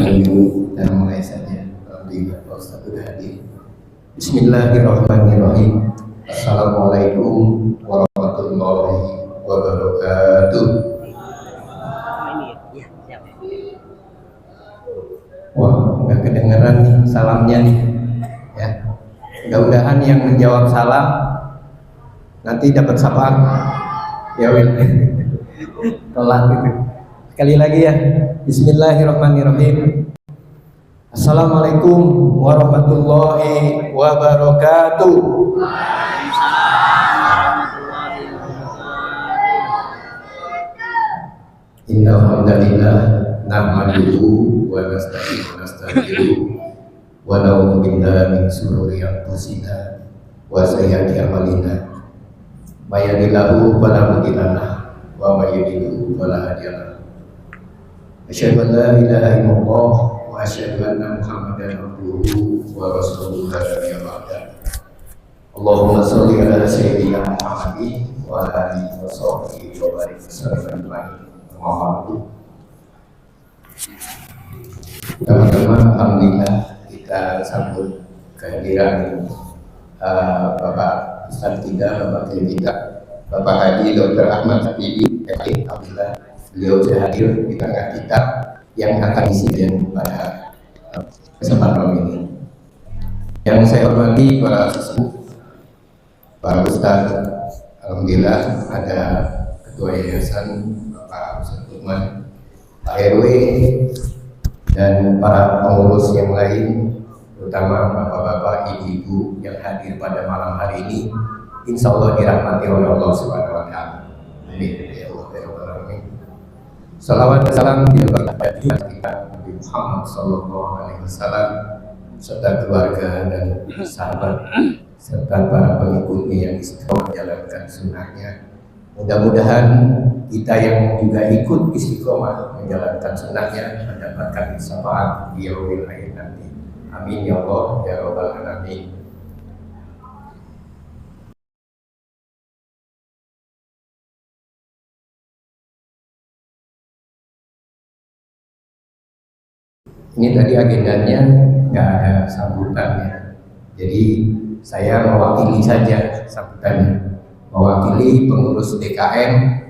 dulu kita mulai saja. Alhamdulillah Pak Ustaz sudah hadir. Bismillahirrahmanirrahim. Assalamualaikum warahmatullahi wabarakatuh. Wah, nggak kedengeran nih salamnya nih. Ya, mudah-mudahan yang menjawab salam nanti dapat sapaan. Ya Wil, telat itu. Sekali lagi ya. Bismillahirrahmanirrahim. Assalamualaikum warahmatullahi wabarakatuh. Innal hamdalillah nahmaduhu wa nasta'inuhu wa na'udzu billahi min shururi anfusina wa sayyiati a'malina. May yahdihillahu fala mudilla lahu wa may yudlil fala hadiya lahu. Asyhadu an la ilaha illallah wa asyhadu anna Muhammadan abduhu wa rasuluhu la nabiyya ba'da. Allahumma shalli ala sayyidina Muhammadin wa ala alihi wa sahbihi wa barik wasallam. Teman-teman, alhamdulillah kita sambut kehadiran Bapak Ustaz kita, Bapak Kiai kita, Bapak Haji Dr. Ahmad Habibie. Alhamdulillah beliau sudah hadir di tengah kita yang akan isi pada kesempatan ini. Yang saya hormati para sesepuh, para Ustaz, alhamdulillah ada Ketua Yayasan Pak Ustaz Lukman, Pak RW, dan para pengurus yang lain, terutama bapak-bapak, ibu-ibu yang hadir pada malam hari ini. Insya Allah dirahmati oleh Allah Subhanahu Wa Taala. Amin. Ya Allah, ya Rabbal Alamin. Salawat dan salam kepada Nabi Muhammad Sallallahu Alaihi Wasallam serta keluarga dan sahabat serta para pengikutnya yang istiqomah menjalankan sunnahnya. Mudah-mudahan kita yang juga ikut istiqomah menjalankan sunnahnya mendapatkan syafaat di yaumil akhir nanti. Amin ya Allah ya Rabbal Alamin. Ini tadi agendanya nggak ada sambutannya, jadi saya mewakili saja sambutannya, mewakili pengurus DKM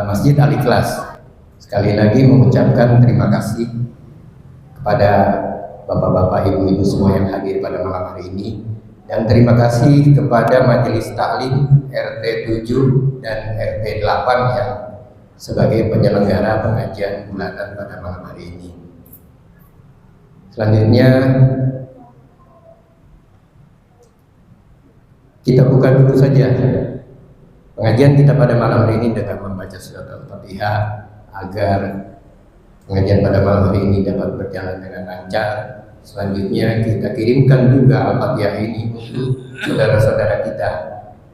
Masjid Al-Ikhlas. Sekali lagi mengucapkan terima kasih kepada bapak-bapak, ibu-ibu semua yang hadir pada malam hari ini, dan terima kasih kepada Majelis Taklim RT 7 dan RT 8 yang sebagai penyelenggara pengajian bulanan pada malam hari ini. Selanjutnya kita buka dulu saja pengajian kita pada malam hari ini dengan membaca surat Al-Fatihah agar pengajian pada malam hari ini dapat berjalan dengan lancar. Selanjutnya kita kirimkan juga Al-Fatihah ini untuk saudara-saudara kita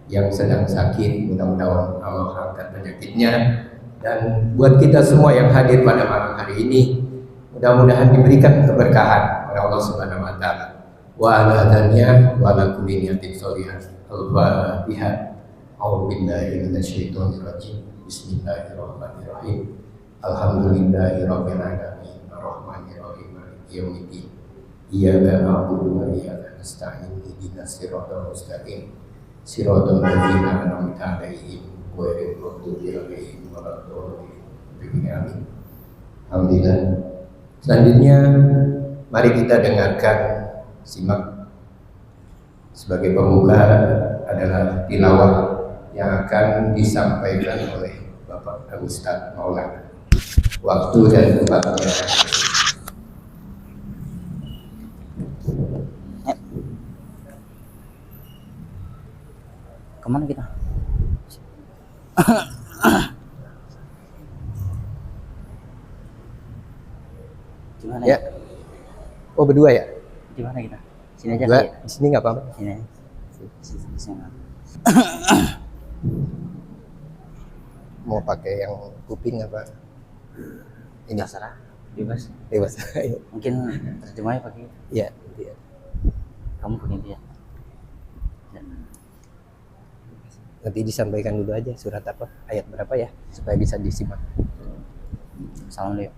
yang sedang sakit, mudah-mudahan Allah angkat penyakitnya, dan buat kita semua yang hadir pada malam hari ini mudah-mudahan diberikan keberkahan oleh Allah Subhanahu Wa Taala. Wa ala adanya wa ala kulli niyatin sholihah. Al-Fatihah. A'udzubillahi minasyaitonir rajim. Bismillahirrahmanirrahim. Alhamdulillahirabbil alamin. Arrahmanir rahim. Maliki yaumiddin. Iyyaka na'budu wa iyyaka nasta'in. Ihdinas siratal mustaqim. Siratal ladzina an'amta 'alaihim ghairil maghdubi 'alaihim waladdallin. Amin. Alhamdulillah. Selanjutnya mari kita dengarkan, simak sebagai pembuka adalah tilawah yang akan disampaikan oleh Bapak Ustaz Maulana. Waktu dan tempatnya. Kemana kita? Gimana Ya. Oh, berdua ya? Di mana kita? Sini aja. Berdua. Di sini nggak apa-apa. Sini. Sini. Mau pakai yang kuping apa? Ini Terserah. Bebas. bebas. Mungkin terjemahnya pakai. Iya. Iya. Kamu pakai dia. Nanti disampaikan dulu aja surat apa, ayat berapa ya, supaya bisa disimak. Salam dulu.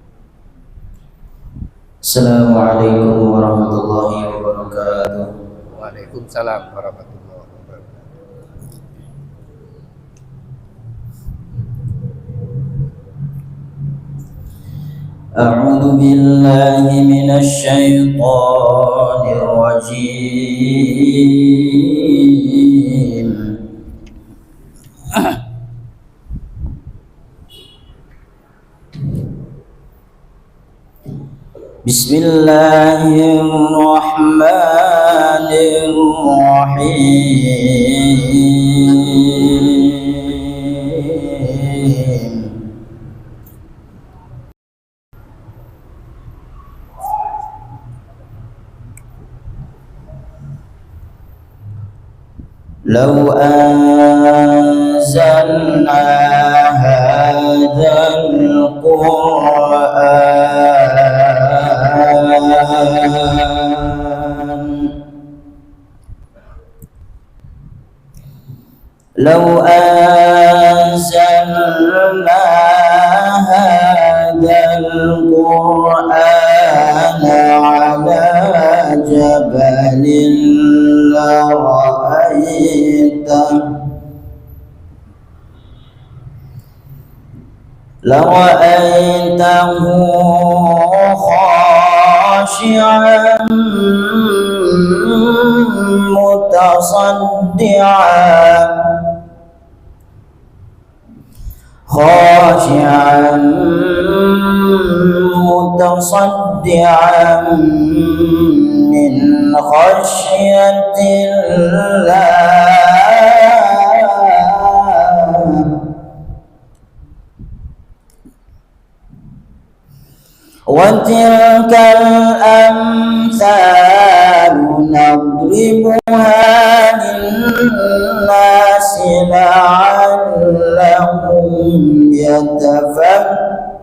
Assalamualaikum warahmatullahi wabarakatuh. Waalaikumsalam warahmatullahi wabarakatuh. A'udzu billahi minasy syaithanir rajim. Bismillahirrahmanirrahim. لو أنزلنا هذا القرآن لو أنزلنا هذا القرآن على جبل لرأيته خاشعا متصدعا من خشية الله. وتلك الأمثال نضربها للناس لعلهم يتفكرون.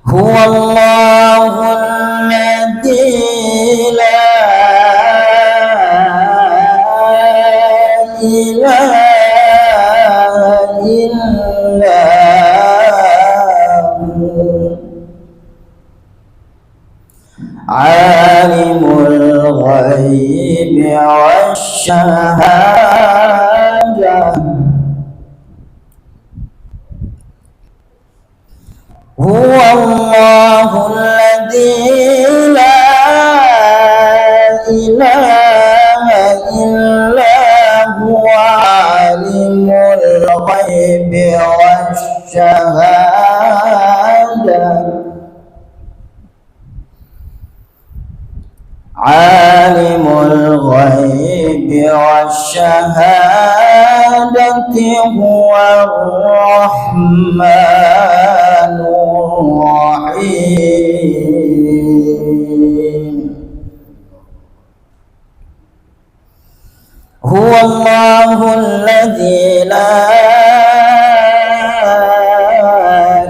هو الله الذي لا إله إلا هو عالم الغيب والشهادة. هو الله الذي لا إله إلا هو عالم الغيب والشهادة. عالم الغيب والشهادة هو الرحمن الرحيم. هو الله الذي لا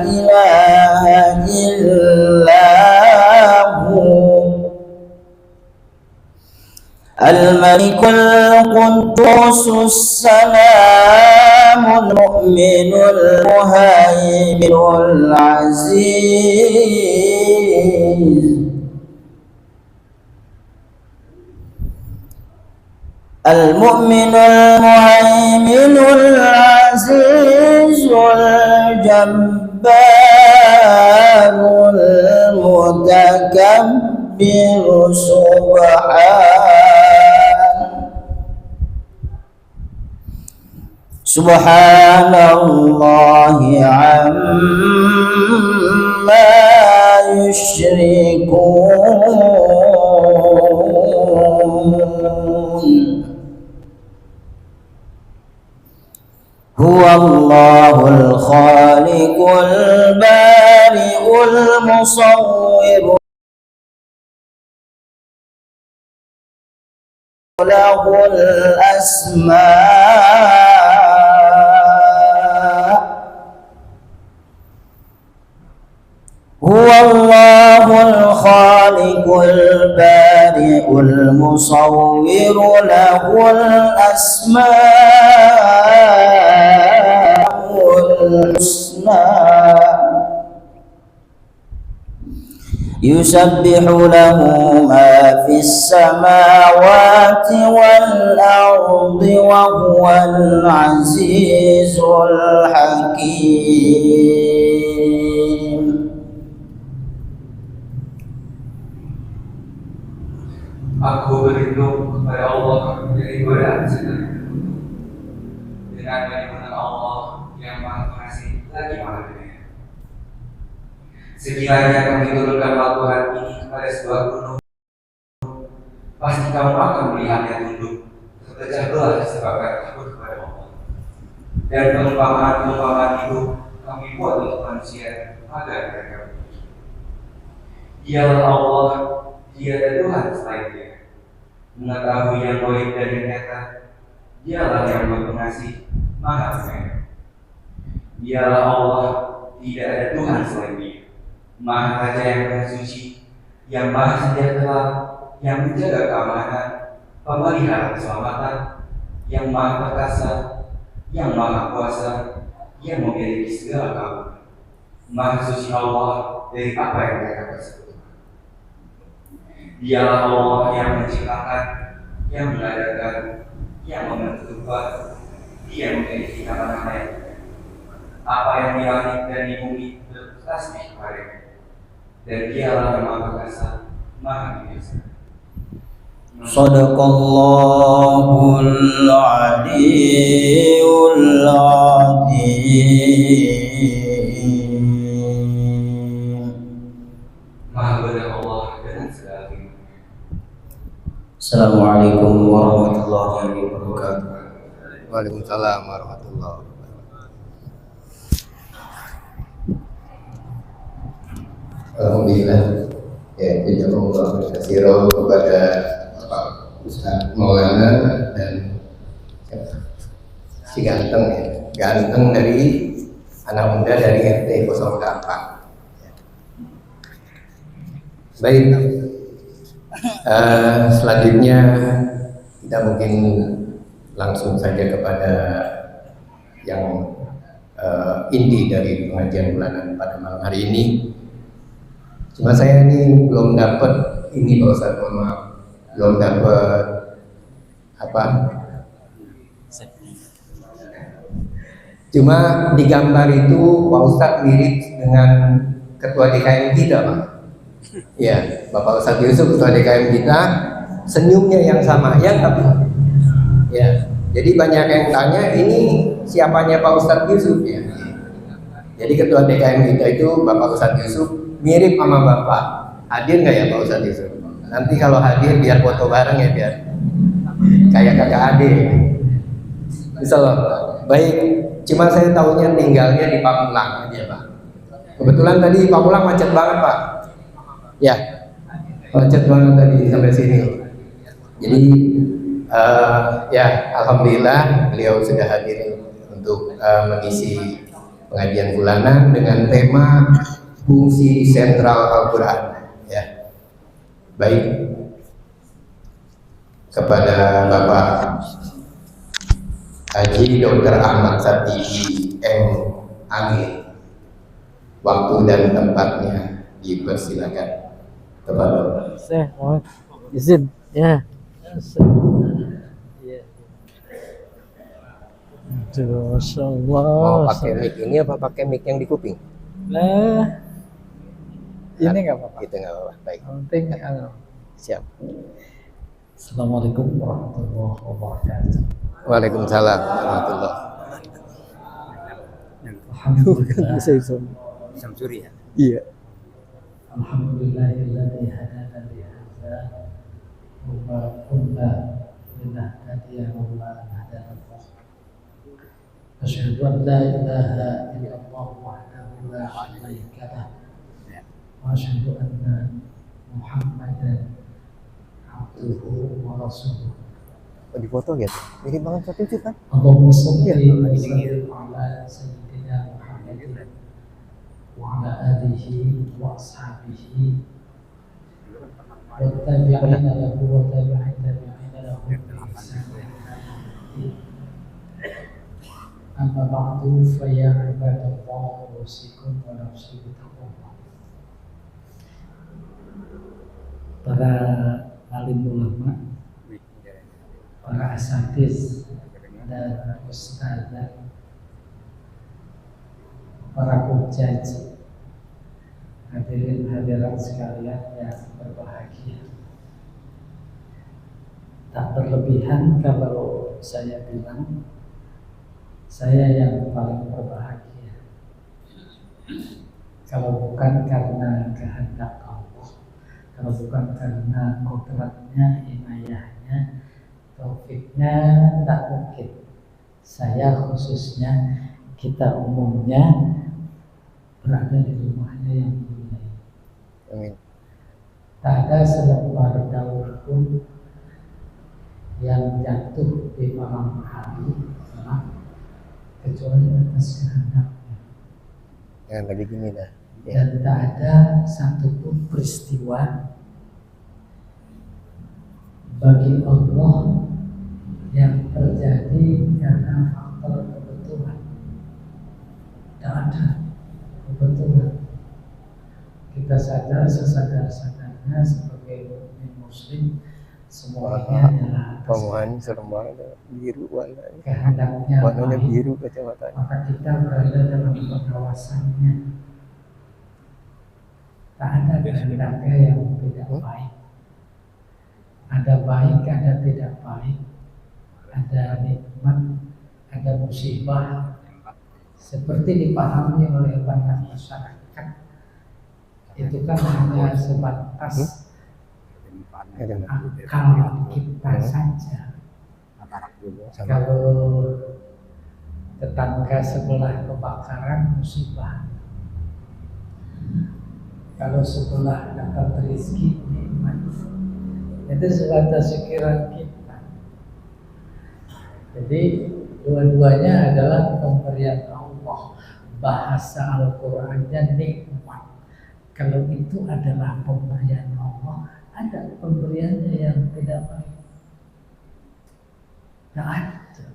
إله إلا هو الملك القدوس السلام المؤمن المهيمن العزيز المؤمن المهيمن العزيز الجبار المتكبر سبحان الله عما يشركون. هو الله الخالق البارئ المصور له الأسماء. هو الله الخالق البارئ المصور له الأسماء الحسنى يسبح له ما في السماوات والأرض وهو العزيز الحكيم. Aku berlindung kepada Allah dari godaan setan dengan menyebutkan Allah yang Maha Pengasih lagi Maha Penyayang. Sekiranya kami turunkan Al-Quran ini kepada sebuah gunung, pasti kamu akan melihatnya tunduk, terpecah belah sebabkan takut kepada Allah. Dan perumpamaan-perumpamaan itu kami buat untuk manusia agar mereka berpikir. Dialah Allah, tiada Tuhan selain Dia. Mengetahui yang gaib dan yang nyata, Dialah yang Maha Pengasih, Maha Penyayang. Dialah Allah, tidak ada Tuhan selain Dia. Maha Raja yang Maha Suci, yang Maha Sejahtera, yang menjaga keamanan, pemelihara keselamatan, yang Maha Perkasa, yang Maha Kuasa, yang memiliki segala karunia. Maha Suci Allah dari apa yang mereka persekutukan. Dialah Allah yang menciptakan, yang mengadakan, yang menentukan, Dia memiliki nama-nama yang indah. Apa yang di langit dan di bumi bertasbih kepadanya. Dan Dialah yang Maha Perkasa, Maha Bijaksana. Sadaqallahul Aliyyul Azim. Maha benar Allah dengan segala firman. Assalamualaikum warahmatullahi wabarakatuh. Waalaikumsalam warahmatullahi wabarakatuh. Alhamdulillah, ya, jazakumullah khairan kepada Bapak Ustaz Maulana dan si ganteng ya, ganteng dari anak muda dari RT 08. Baik, selanjutnya kita mungkin langsung saja kepada yang inti dari pengajian bulanan pada malam hari ini. Cuma saya ini belum dapat ini Pak Ustaz, mohon maaf, belum dapat apa. Cuma di gambar itu Pak Ustaz mirip dengan ketua DKM kita, Pak. Ya, Bapak Ustaz Yusuf ketua DKM kita, senyumnya yang sama, ya nggak, Pak? Ya, jadi banyak yang tanya ini siapanya Pak Ustaz Yusuf ya. Jadi ketua DKM kita itu Bapak Ustaz Yusuf, mirip sama Bapak. Hadir nggak ya Pak Ustaz Yusuf? Nanti kalau hadir biar foto bareng ya, biar kayak kakak adik. Insyaallah. Baik, cuma saya tahunya tinggalnya di Pamulang aja Pak. Kebetulan tadi Pamulang macet banget Pak. Ya, macet banget tadi sampai sini. Jadi ya alhamdulillah beliau sudah hadir untuk mengisi pengajian bulanan dengan tema fungsi sentral Al-Quran ya. Baik, kepada Bapak Haji Dr. Ahmad Satihi M.A.G. waktu dan tempatnya dipersilakan kepada Saya mohon izin ya. Masya mau Allah. pakai mic ini apa pakai mic yang di kuping? Nah, ini nggak apa-apa. Itu nggak apa-apa. Baik, Yang penting siap. Assalamualaikum warahmatullahi wabarakatuh. Waalaikumsalam warahmatullahi. Alhamdulillah. Samsuri ya. Iya. Alhamdulillahilladzi hadana li hadza wa ma kunna linahtadiya laula an hadana Allah. Asyhadu an la ilaha illallah wahdahu la syarika lah. Wa asyhadu anna Muhammadan abduhu wa rasuluh. Oh, di foto gitu. Mirip banget satu itu kan? Allahumma shalli wa sallim ala sayyidina Muhammadin wa ala alihi wa ashabihi والتابعين له وتابع التابعين له بإحسان إلى يوم الدين. أما بعد فيا عباد الله أوصيكم ونفسي بتقوى الله. Para alim ulama, para asatiz dan ustadzah, para hujjaj, hadirin hadirat sekalian yang berbahagia. Tak berlebihan kalau saya bilang saya yang paling berbahagia. Kalau bukan karena kehendak Allah, kalau bukan karena kodratnya, inayahnya, taufiknya, tak mungkin. Saya khususnya, kita umumnya berada di rumahnya yang mulia. Amin. Tak ada selembar daun pun yang jatuh di malam hari kecuali atas kehendaknya. Jangan lagi gini dah. Dan tak ada satupun peristiwa bagi Allah yang terjadi karena faktor kebetulan. Tak ada kebetulan. Kita sadar sesadar-sadarnya sebagai muslim semuanya adalah Pamuhan serem banget, biru warnanya. kehendaknya Warnanya baik. biru kacamatanya. Maka kita berada dalam pengawasannya. Tak ada kehendaknya yang tidak baik. Ada baik, ada tidak baik. Ada nikmat, ada musibah. Seperti dipahami oleh banyak masyarakat, itu kan hanya sebatas akal kita saja. Kalau tetangga sebelah kebakaran, musibah. Kalau sebelah dapat rezeki, nikmat. Itu sebatas pikiran kita. Jadi dua-duanya adalah pemberian Allah. Bahasa Al-Qur'annya nikmat. Kalau itu adalah pemberian Allah, ada pemberiannya yang tidak baik. Tak ada.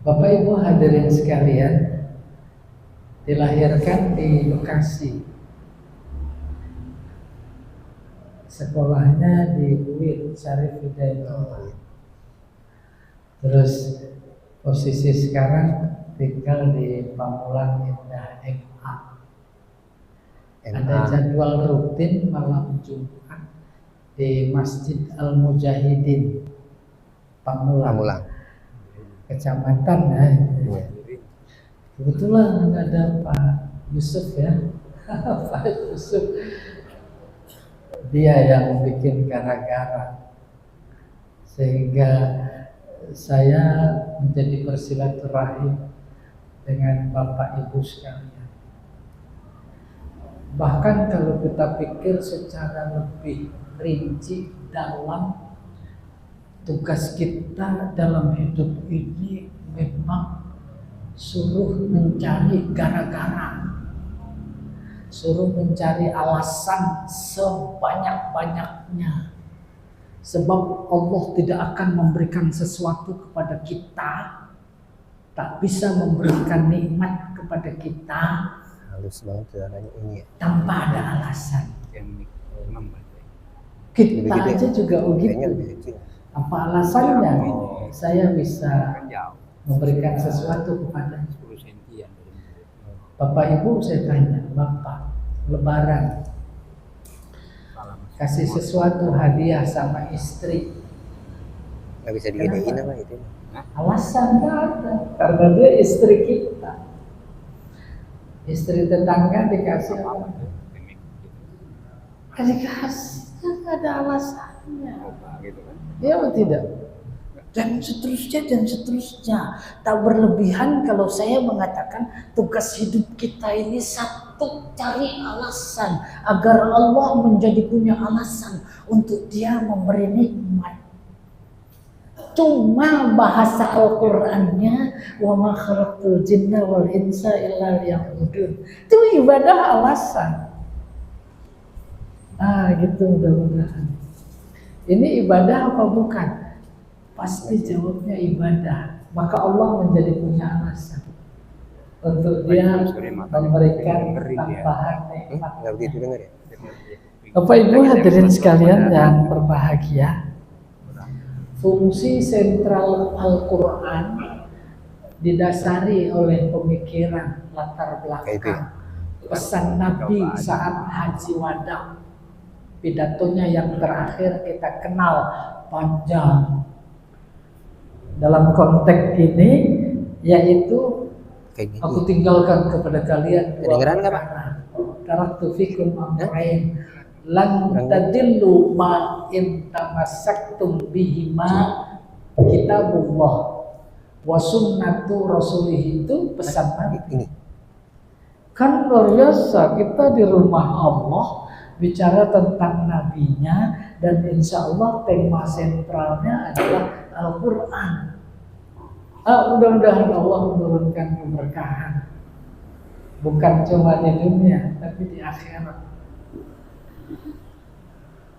Bapak Ibu hadirin sekalian, dilahirkan di Bekasi. Sekolahnya di UIN Syarif Hidayatullah. Terus posisi sekarang tinggal di Pamulang Indah MA. Ada jadwal rutin malam Jumat di Masjid Al-Mujahidin Pamulang. Kecamatan ya. Kebetulan ada Pak Yusuf ya. Pak Yusuf, dia yang bikin gara-gara sehingga saya menjadi bersilaturahim dengan Bapak Ibu sekalian. Bahkan kalau kita pikir secara lebih rinci dalam, tugas kita dalam hidup ini memang suruh mencari gara-gara, suruh mencari alasan sebanyak-banyaknya. Sebab Allah tidak akan memberikan sesuatu kepada kita, tak bisa memberikan nikmat kepada kita Halus banget caranya ini ya. tanpa ada alasan. Kita aja juga Kayaknya begitu. lebih kecil. Apa alasannya saya bisa memberikan sesuatu kepada Bapak Ibu? Saya tanya, Bapak Lebaran kasih sesuatu hadiah sama istri, Nggak bisa digedein apa itu? alasan nggak ada, karena dia istri kita. Istri tetangga dikasih apa? Dikasih, nggak ada alasannya. Ya atau tidak? Dan seterusnya. Tak berlebihan kalau saya mengatakan tugas hidup kita ini satu, cari alasan agar Allah menjadi punya alasan untuk dia memberi nikmat. Cuma bahasa Al-Qur'annya wa ma khalaqtul jinna wal insa illa liya'budun. Itu ibadah alasan. Gitu mudah-mudahan. Ini ibadah apa bukan? Pasti jawabnya ibadah. Maka Allah menjadi punya alasan untuk dia memberikan tambahan nikmat. Nggak begitu dengar ya? Bapak Ibu hadirin sekalian yang berbahagia, fungsi sentral Al-Quran didasari oleh pemikiran latar belakang pesan Nabi saat haji wada. Pidatonya yang terakhir kita kenal panjang. Dalam konteks ini yaitu aku tinggalkan kepada kalian dua perkara. Taraktu fikum amrayn lan tadillu ma in tamassaktum bihima kitabullah wa sunnatu rasulih. Itu pesan Nabi. Kan luar biasa, kita di rumah Allah bicara tentang nabinya, dan insya Allah tema sentralnya adalah Al-Quran. Mudah-mudahan Allah menurunkan keberkahan, bukan cuma di dunia tapi di akhirat.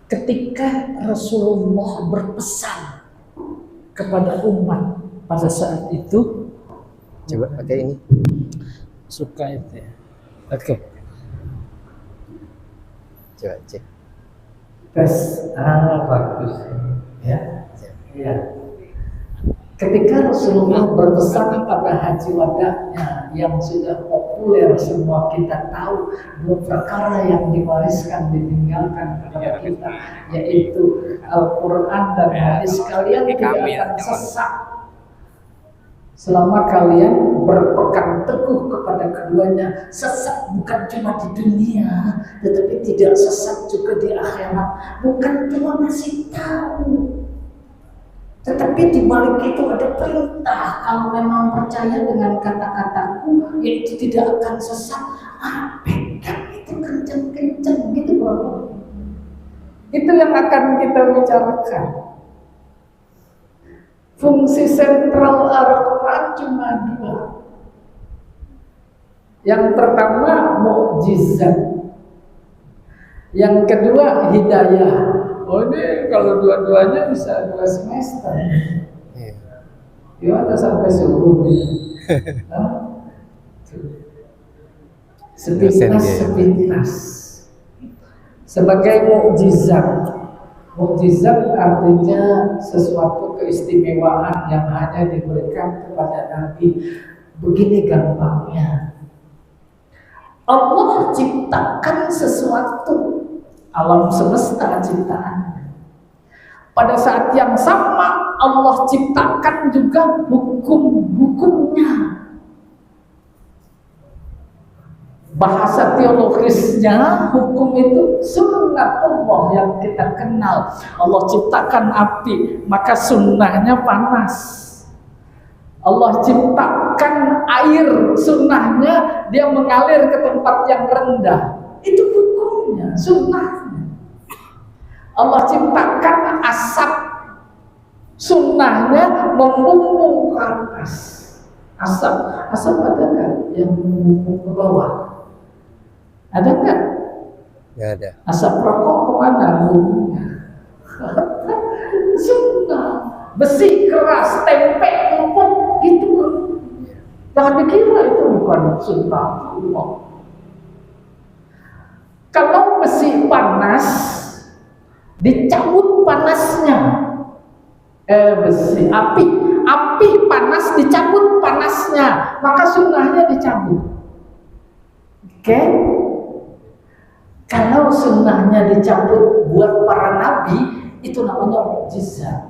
Ketika Rasulullah berpesan kepada umat pada saat itu, Coba pakai ini. suka itu ya. Oke. Coba cek. Tes. Bagus. Ya. Ya. Ketika Rasulullah berpesan pada haji wadahnya yang sudah populer, semua kita tahu, dua perkara yang diwariskan ditinggalkan kepada kita, yaitu Al-Quran dan hadis. Kalian tidak akan sesat selama kalian berpegang teguh kepada keduanya. Sesat bukan cuma di dunia, tetapi tidak sesat juga di akhirat. Bukan cuma ngasih tahu, tetapi di balik itu ada perintah. Kalau memang percaya dengan kata-kataku, yaitu tidak akan sesat. Pegang itu kenceng-kenceng gitu bro. Itu yang akan kita bicarakan. Fungsi sentral Al-Quran cuma dua. Yang pertama mukjizat, yang kedua hidayah. Ini kalau dua-duanya bisa 2 semester. Gimana sampai subuh? Sepintas. Sebagai mukjizat. Mukjizat artinya sesuatu keistimewaan yang hanya diberikan kepada Nabi. Begini gampangnya, Allah ciptakan sesuatu, alam semesta ciptaan. Pada saat yang sama Allah ciptakan juga hukum-hukumnya. Bahasa teologisnya, hukum itu sunnatullah yang kita kenal. Allah ciptakan api, maka sunnahnya panas. Allah ciptakan air, sunnahnya dia mengalir ke tempat yang rendah. Itu hukumnya, sunnahnya. Allah ciptakan asap, sunnahnya membumbung ke atas. Asap ada nggak yang membumbung ke bawah? Ada nggak? Nggak ada. Asap rokok kemana bumbungnya? Sunnah. Besi keras, tempe, empuk, itu jangan dikira itu bukan sunnah Allah. Kalau besi panas, dicabut panasnya. Api panas, dicabut panasnya, maka sunnahnya dicabut. Oke? Kalau sunnahnya dicabut buat para nabi, itu namanya mukjizat.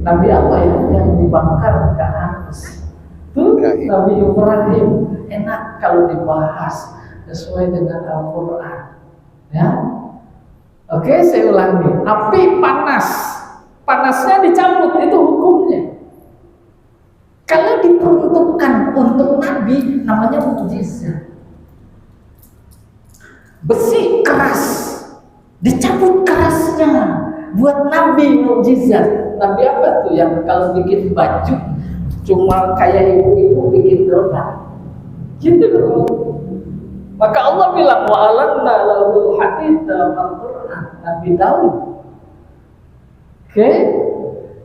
Nabi apa ya yang dibakar nggak hangus? Tuh Nabi Ibrahim. Enak kalau dibahas sesuai dengan Al-Quran. Ya, oke, saya ulangi. Api panas, panasnya dicabut, itu hukumnya. Kalau diperuntukkan untuk Nabi, namanya mukjizat. Besi keras, dicabut kerasnya, buat Nabi mukjizat. Nabi apa tuh yang kalau bikin baju cuma kayak ibu-ibu bikin donat gitu loh. Maka Allah bilang wa alanna lahul hadida wal Qur'an. Nabi Daud. Oke,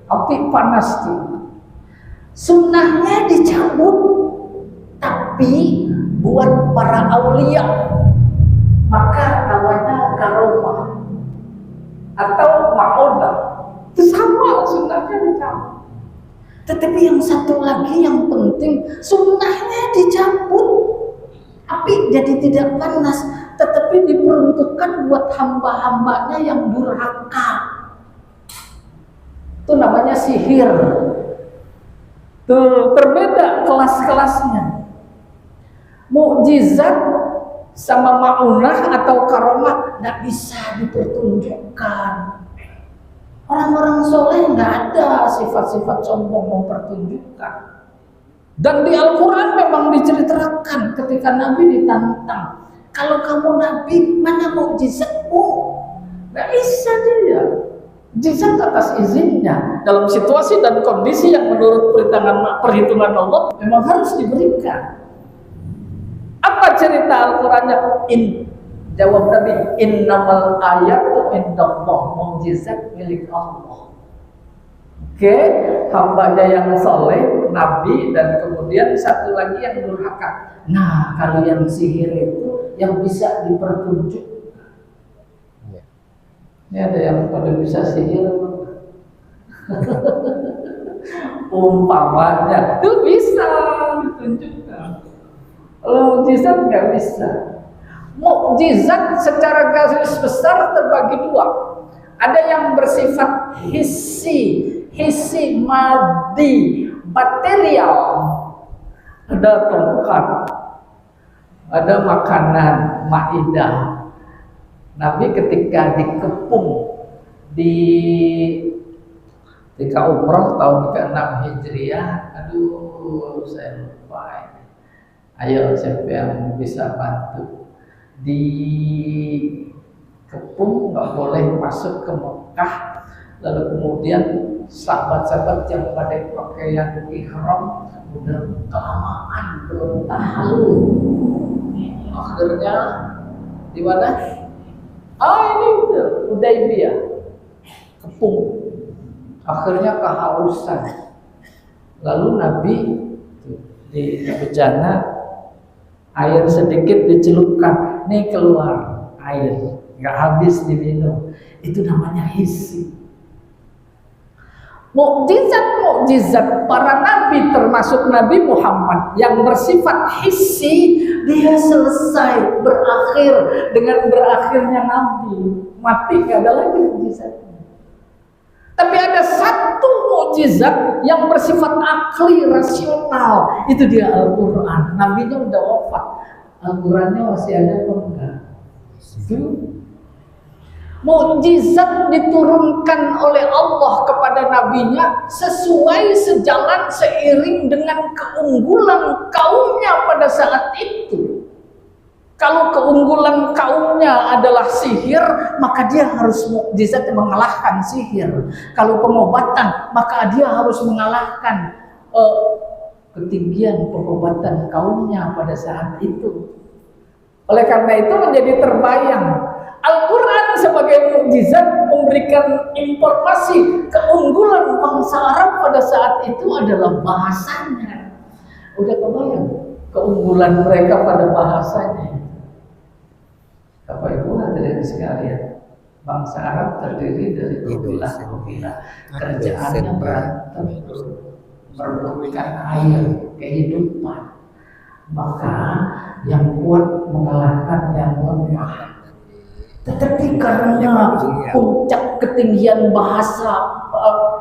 api panas tuh. Sunnahnya dicabut, tapi buat para aulia maka namanya karomah atau ma'odah. Itu sama, sunnahnya dicabut. Tetapi yang satu lagi yang penting, sunnahnya dicabut, api jadi tidak panas, tetapi diperuntukkan buat hamba-hambanya yang durhaka. Itu namanya sihir. Tuh, terbeda kelas-kelasnya. Mukjizat sama ma'unah atau karomah nggak bisa dipertunjukkan. Orang-orang soleh nggak ada sifat-sifat sombong mempertunjukkan. Dan di Al-Quran memang diceritakan ketika Nabi ditantang, kalau kamu Nabi, mana mukjizatmu? Nggak bisa dia. Mukjizat atas izinnya dalam situasi dan kondisi yang menurut perhitungan Allah memang harus diberikan. Apa cerita Al-Qurannya? Jawab Nabi, innamal ayatu indallah, mukjizat milik Allah. Oke, hambanya yang soleh, Nabi, dan kemudian satu lagi yang durhaka. Nah, kalau yang sihir itu yang bisa dipertunjukkan. Ini ada yang pada bisa sihir. Umpamanya itu bisa ditunjukkan. Kalau mukjizat nggak bisa. Mukjizat secara garis besar terbagi dua. Ada yang bersifat hissi maddi, material. Ada tongkat, ada makanan, maidah. Nabi ketika dikepung ketika umroh tahun ke-6 Hijriah, aduh saya lupa ini. Ayo siapa yang bisa bantu? Dikepung, nggak boleh masuk ke Mekah. Lalu kemudian sahabat-sahabat yang pada pakaian ihram udah kelamaan belum tahu. Akhirnya di mana? Ini Hudaybiyah, kepung. Akhirnya kehausan. Lalu Nabi di bejana air sedikit dicelupkan, nih keluar air, nggak habis diminum. Itu namanya hissi. Mukjizat para nabi termasuk Nabi Muhammad yang bersifat hissi, dia selesai berakhir dengan berakhirnya Nabi, mati nggak ada lagi mukjizatnya. Tapi ada satu mukjizat yang bersifat akli rasional, itu dia Al-Quran. Nabinya udah wafat, Al-Qurannya masih ada apa enggak? Itu mukjizat diturunkan oleh Allah kepada nabinya sesuai sejalan seiring dengan keunggulan kaumnya pada saat itu. Kalau keunggulan kaumnya adalah sihir, maka dia harus mukjizat mengalahkan sihir. Kalau pengobatan, maka dia harus mengalahkan ketinggian pengobatan kaumnya pada saat itu. Oleh karena itu menjadi terbayang Al-Quran sebagai mukjizat memberikan informasi keunggulan bangsa Arab pada saat itu adalah bahasanya. Udah kebayang keunggulan mereka pada bahasanya. Bapak Ibu hadirin sekalian, bangsa Arab terdiri dari kabilah-kabilah, kerjaannya berantem, merebutkan air, kehidupan. Maka yang kuat mengalahkan yang lemah. Tetapi karena puncak ketinggian bahasa,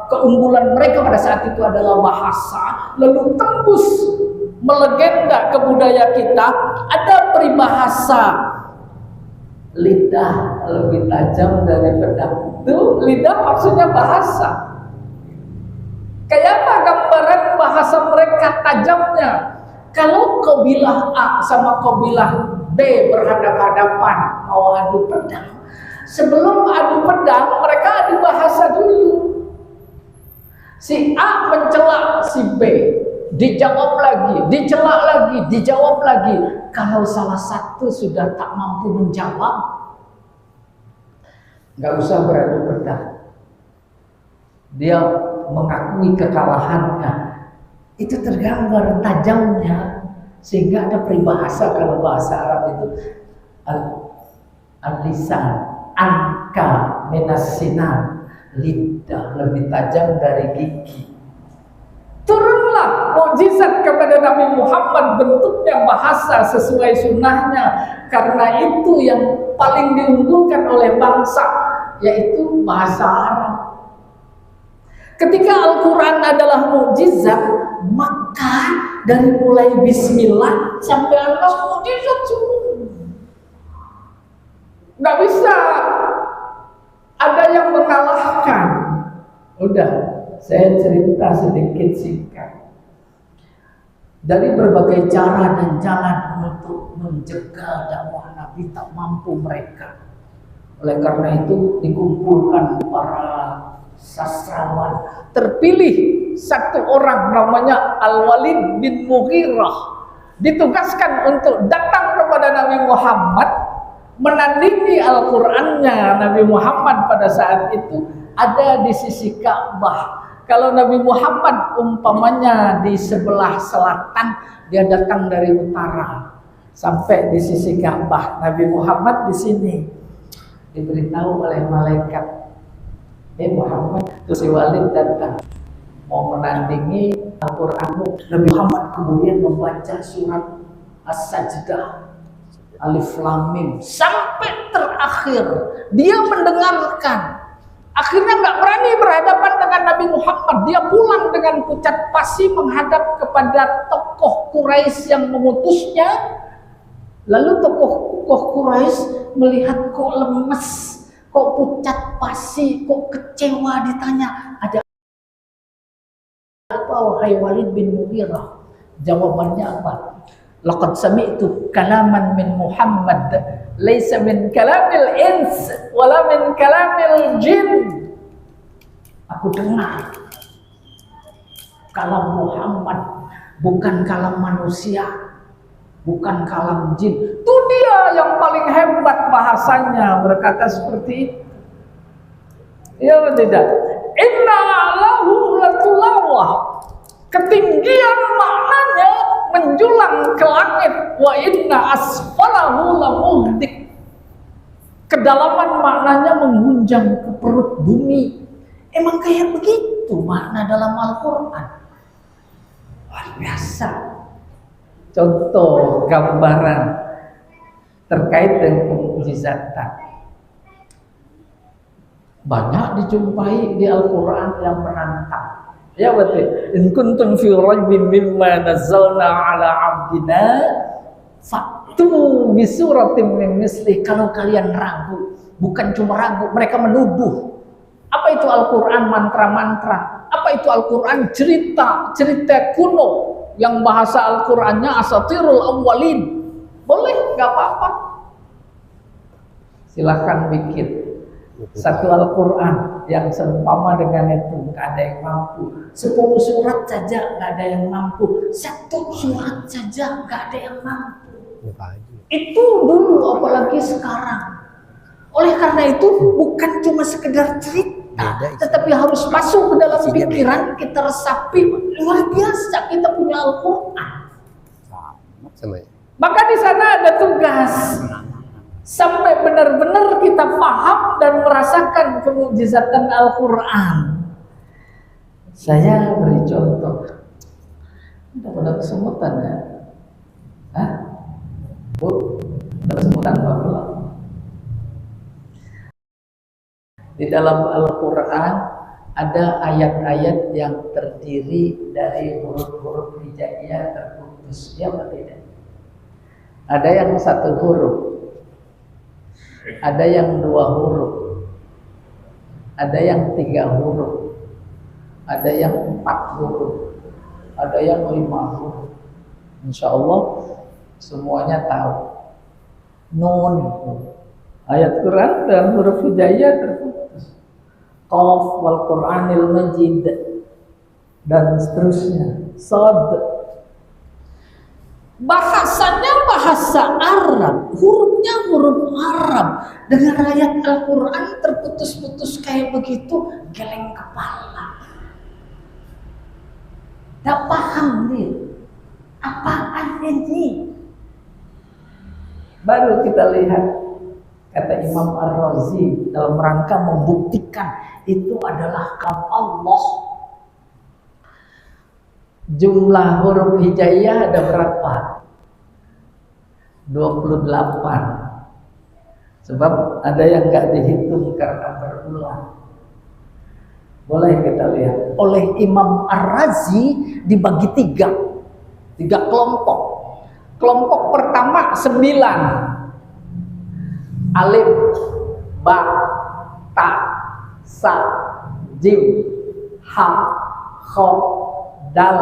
keunggulan mereka pada saat itu adalah bahasa, lalu tembus melegenda ke budaya kita, ada peribahasa lidah lebih tajam dari pedang. Itu lidah maksudnya bahasa. Kayak apa gambaran bahasa mereka tajamnya? Kalau kabilah A sama kabilah B berhadapan-hadapan mau adu pedang, sebelum adu pedang mereka adu bahasa dulu. Si A mencela si B, dijawab lagi, dicela lagi, dijawab lagi. kalau salah satu sudah tak mampu menjawab, nggak usah beradu pedah. Dia mengakui kekalahannya. Itu tergambar tajamnya, sehingga ada peribahasa kalau bahasa Arab itu al-lisan anka minas sinan, lidah lebih tajam dari gigi. Turunlah mukjizat kepada Nabi Muhammad, bentuknya bahasa sesuai sunnahnya, karena itu yang paling diunggulkan oleh bangsa, yaitu bahasa Arab. Ketika Al-Quran adalah mukjizat, maka dari mulai bismillah sampai anas mukjizat semua. Nggak bisa ada yang mengalahkan. Udah, saya cerita sedikit singkat. Dari berbagai cara dan jalan untuk menjaga dakwah Nabi tak mampu mereka. Oleh karena itu dikumpulkan para sastrawan. Terpilih satu orang namanya Al-Walid bin Mughirah, ditugaskan untuk datang kepada Nabi Muhammad, menandingi Al-Qur'annya. Nabi Muhammad pada saat itu ada di sisi Ka'bah. Kalau Nabi Muhammad umpamanya di sebelah selatan, dia datang dari utara sampai di sisi Ka'bah. Nabi Muhammad di sini. Diberitahu oleh malaikat, Muhammad, terus si Walid datang mau menandingi Al-Qur'anmu. Nabi Muhammad kemudian membaca surat As-Sajdah, Alif Lam Mim sampai terakhir. Dia mendengarkan. Akhirnya nggak berani berhadapan dengan Nabi Muhammad. Dia pulang dengan pucat pasi menghadap kepada tokoh Quraisy yang mengutusnya. Lalu tokoh Quraisy melihat kok lemes, kok pucat pasi, kok kecewa, ditanya, ada apa wahai Walid bin Mughirah? Jawabannya apa? Laqad sami'tu kalaman min Muhammad laisa min kalamil ins wala min kalamil jin. Aku dengar kalam Muhammad, bukan kalam manusia, bukan kalam jin. Itu dia yang paling hebat bahasanya, berkata seperti itu. Ya tidak? Inna lahu latulawah. Ketinggian maknanya menjulang ke langit. Wa inna asfalahu lamuhdik. Kedalaman maknanya menghunjam ke perut bumi. Emang kayak begitu makna dalam Al-Quran. Luar biasa. Contoh gambaran terkait dengan mukjizatan. Banyak dijumpai di Al-Quran yang menantang. Ya betul. In kuntum fi raibin mimma nazzalna ala 'abdina fa'tu bi suratin min misli. Kalau kalian ragu, bukan cuma ragu, mereka menuduh. Apa itu Al-Quran mantra-mantra? Apa itu Al-Quran cerita kuno yang bahasa Al-Qurannya asatirul awwalin? Boleh, nggak apa-apa. Silahkan bikin satu Al-Quran yang seumpama dengan itu, nggak ada yang mampu. 10 surat saja nggak ada yang mampu. 1 surat saja nggak ada yang mampu. Itu dulu, apalagi sekarang. Oleh karena itu bukan cuma sekedar cerita, tetapi harus masuk ke dalam pikiran kita, resapi. Luar biasa kita punya Al-Quran. Maka di sana ada tugas. Sampai benar-benar kita paham dan merasakan kemukjizatan Al-Quran. Saya beri contoh. Udah pada kesemutan ya? Hah? Bu, udah kesemutan Pak belum? Di dalam Al-Quran ada ayat-ayat yang terdiri dari huruf-huruf hijaiyah terputus. Ya atau tidak? Ada yang 1 huruf, ada yang 2 huruf, ada yang 3 huruf, ada yang 4 huruf, ada yang 5 huruf. Insya Allah semuanya tahu. Nun, ayat Quran dan huruf hijaiyah terputus. Qaf wal Qur'anil Majid dan seterusnya. Sad. bahasanya bahasa Arab, hurufnya huruf Arab. Dengan ayat Al-Quran terputus-putus kayak begitu, geleng kepala. Gak paham dia. Apaan ini? Baru kita lihat, kata Imam Ar-Razi, dalam rangka membuktikan itu adalah kalam Allah. Jumlah huruf hijaiyah ada berapa? 28. Sebab ada yang gak dihitung karena berulang. Boleh kita lihat. Oleh Imam Ar-Razi dibagi tiga kelompok. Kelompok pertama 9. Alif, ba, ta, sa, jim, ha, kho, dal,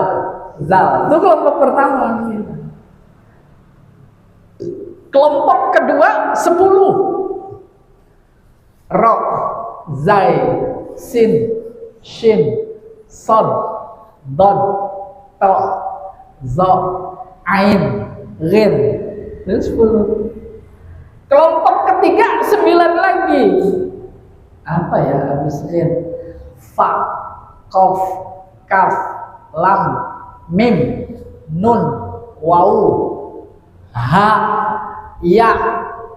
zal. Itu kelompok pertama. Kelompok kedua 10. Ro, zai, sin, shin, sod, dod, to, zo, ain, ghin. Itu 10. Kelompok ketiga 9 lagi. Apa ya habis ghin? Fa, qaf, kaf, lam, mim, nun, waw, ha, ya.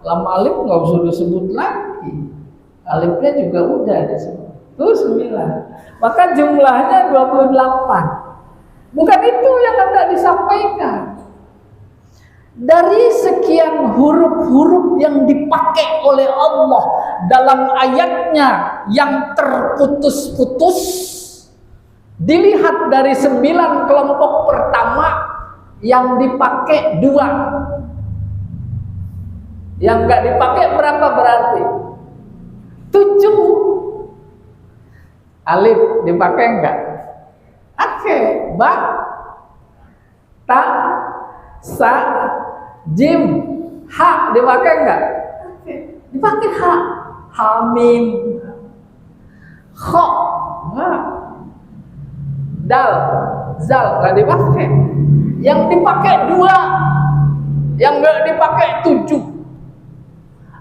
Lam alif nggak usah disebut lagi. Alifnya juga udah disebut. Itu 9. Maka jumlahnya 28. Bukan itu yang hendak disampaikan. Dari sekian huruf-huruf yang dipakai oleh Allah dalam ayatnya yang terputus-putus, dilihat dari 9 kelompok pertama yang dipakai 2. Yang nggak dipakai berapa berarti? 7. Alif dipakai enggak? Oke. Ba, ta, sa, jim, ha dipakai enggak? Oke. Dipakai ha. Hamim, kho, dal, zal nggak dipakai. Yang dipakai 2, yang nggak dipakai 7.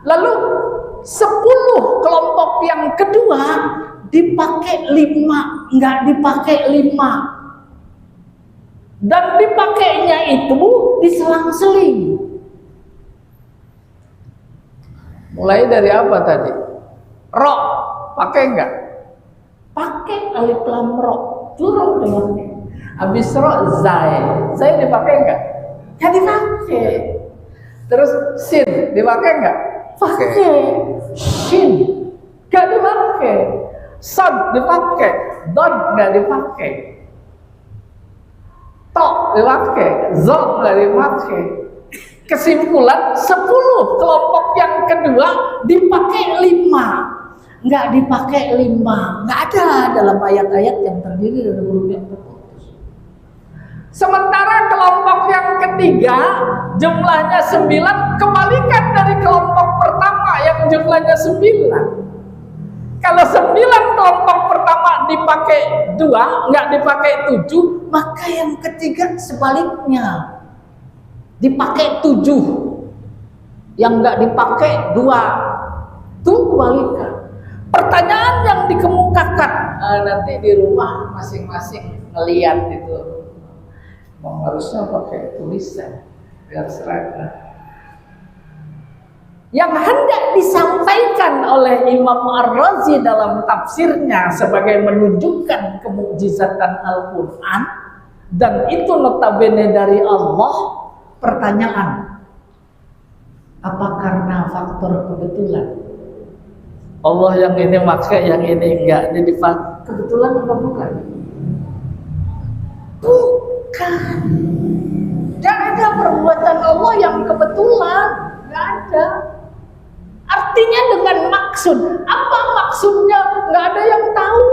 Lalu 10 kelompok yang kedua dipakai 5, nggak dipakai 5. Dan dipakainya itu diselang-seling. Mulai dari apa tadi? Ro, pakai enggak? Pakai alif lam ro. Turun dengannya. Habis ro, zai. Zai dipakai enggak? Ya dipakai. Terus sin dipakai enggak? Pakai. Shin enggak dipakai. Sad dipakai. Dod enggak dipakai. To dipakai. Zol enggak dipakai. Kesimpulan 10 kelompok yang kedua dipakai 5, nggak dipakai 5, nggak ada dalam ayat-ayat yang terdiri dari huruf yang terputus. Sementara kelompok yang ketiga jumlahnya 9, kebalikan dari kelompok pertama yang jumlahnya 9. Kalau 9 kelompok pertama dipakai 2, nggak dipakai 7, maka yang ketiga sebaliknya. Dipakai 7, yang nggak dipakai 2. Itu kebalikan. Pertanyaan yang dikemukakan nanti di rumah masing-masing ngeliat itu, harusnya pakai tulisan biar seragam. Yang hendak disampaikan oleh Imam Ar-Razi dalam tafsirnya sebagai menunjukkan kemukjizatan Al-Quran, dan itu notabene dari Allah. Pertanyaan, apa karena faktor kebetulan? Allah yang ini pakai, yang ini enggak. Jadi kebetulan apa bukan? Bukan. Tidak ada perbuatan Allah yang kebetulan. Tidak ada. Artinya dengan maksud. Apa maksudnya? Nggak ada yang tahu.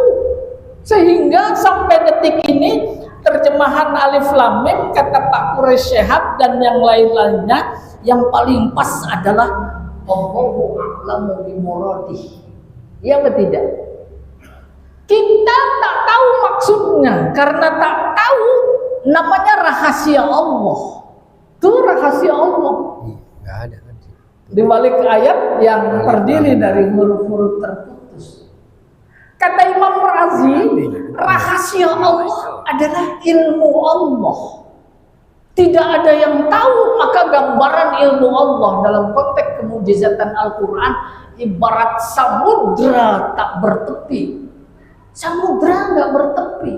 Sehingga sampai detik ini terjemahan alif lam mim kata Pak Quraisy Syihab dan yang lain-lainnya yang paling pas adalah Allahu a'lamu bimuradih. Iya atau tidak? Kita tak tahu maksudnya karena tak tahu, namanya rahasia Allah. Itu rahasia Allah. Nggak ada kan? Di balik ayat yang terdiri dari huruf-huruf terputus. Kata Imam Razi, rahasia Allah adalah ilmu Allah. Tidak ada yang tahu, maka gambaran ilmu Allah dalam konteks kemujizatan Al-Quran ibarat samudra tak bertepi. Samudra nggak bertepi.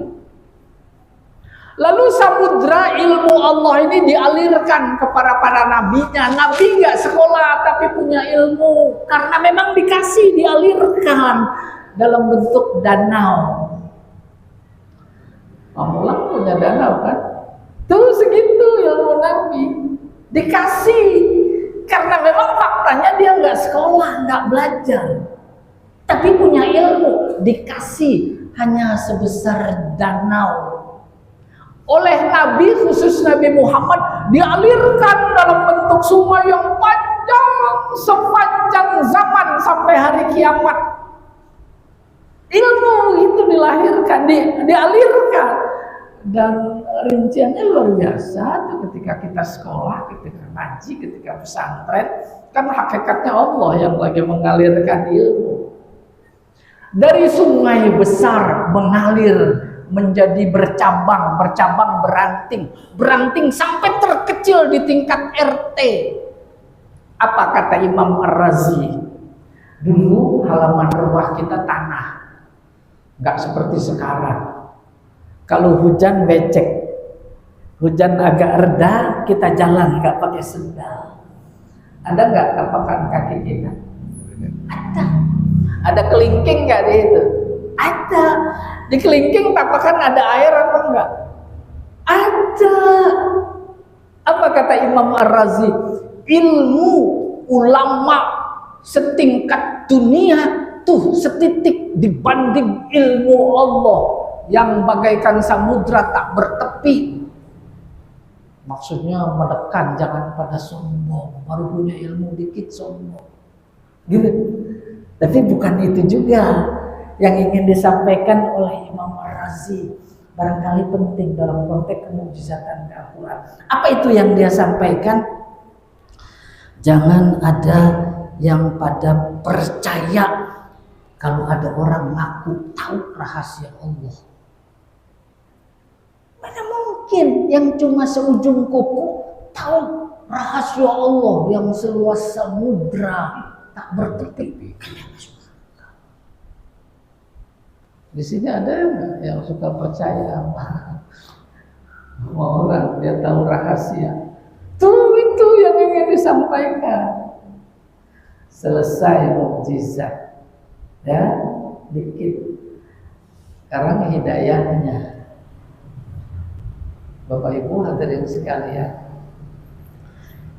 Lalu samudra ilmu Allah ini dialirkan kepada para nabinya. Nabi nggak sekolah tapi punya ilmu karena memang dikasih dialirkan dalam bentuk danau. Pamulang punya danau kan? Tuh segitu ilmu Nabi dikasih karena memang faktanya dia nggak sekolah, nggak belajar, tapi punya ilmu dikasih hanya sebesar danau. Oleh Nabi khusus Nabi Muhammad dialirkan dalam bentuk sungai yang panjang sepanjang zaman sampai hari kiamat. Ilmu itu dilahirkan, dialirkan. Dan rinciannya luar biasa tuh ketika kita sekolah, ketika ngaji, ketika pesantren, kan hakikatnya Allah yang lagi mengalirkan ilmu. Dari sungai besar mengalir menjadi bercabang, beranting sampai terkecil di tingkat RT. Apa kata Imam Ar-Razi? Dulu halaman rumah kita tanah, nggak seperti sekarang. Kalau hujan becek, hujan agak reda, kita jalan nggak pakai sendal. Ada nggak tapakan kaki kita? Ada. Ada kelingking nggak di itu? Ada. Di kelingking tapakan ada air apa enggak? Ada. Apa kata Imam Ar-Razi? Ilmu ulama setingkat dunia tuh setitik dibanding ilmu Allah yang bagaikan samudra tak bertepi. Maksudnya menekan, jangan pada sombong, baru punya ilmu dikit sombong gitu. Tapi bukan itu juga yang ingin disampaikan oleh Imam Ar-Razi. Barangkali penting dalam konteks kemujizatan Al-Quran. Apa itu yang dia sampaikan? Jangan ada yang pada percaya kalau ada orang ngaku tahu rahasia Allah. Mana mungkin yang cuma seujung kuku tahu rahasia Allah yang seluas samudra tak bertepi. Di sini ada yang suka percaya sama orang dia tahu rahasia. Tuh itu yang ingin disampaikan. Selesai mukjizat, ya dikit. Sekarang hidayahnya. Bapak Ibu hadirin sekalian,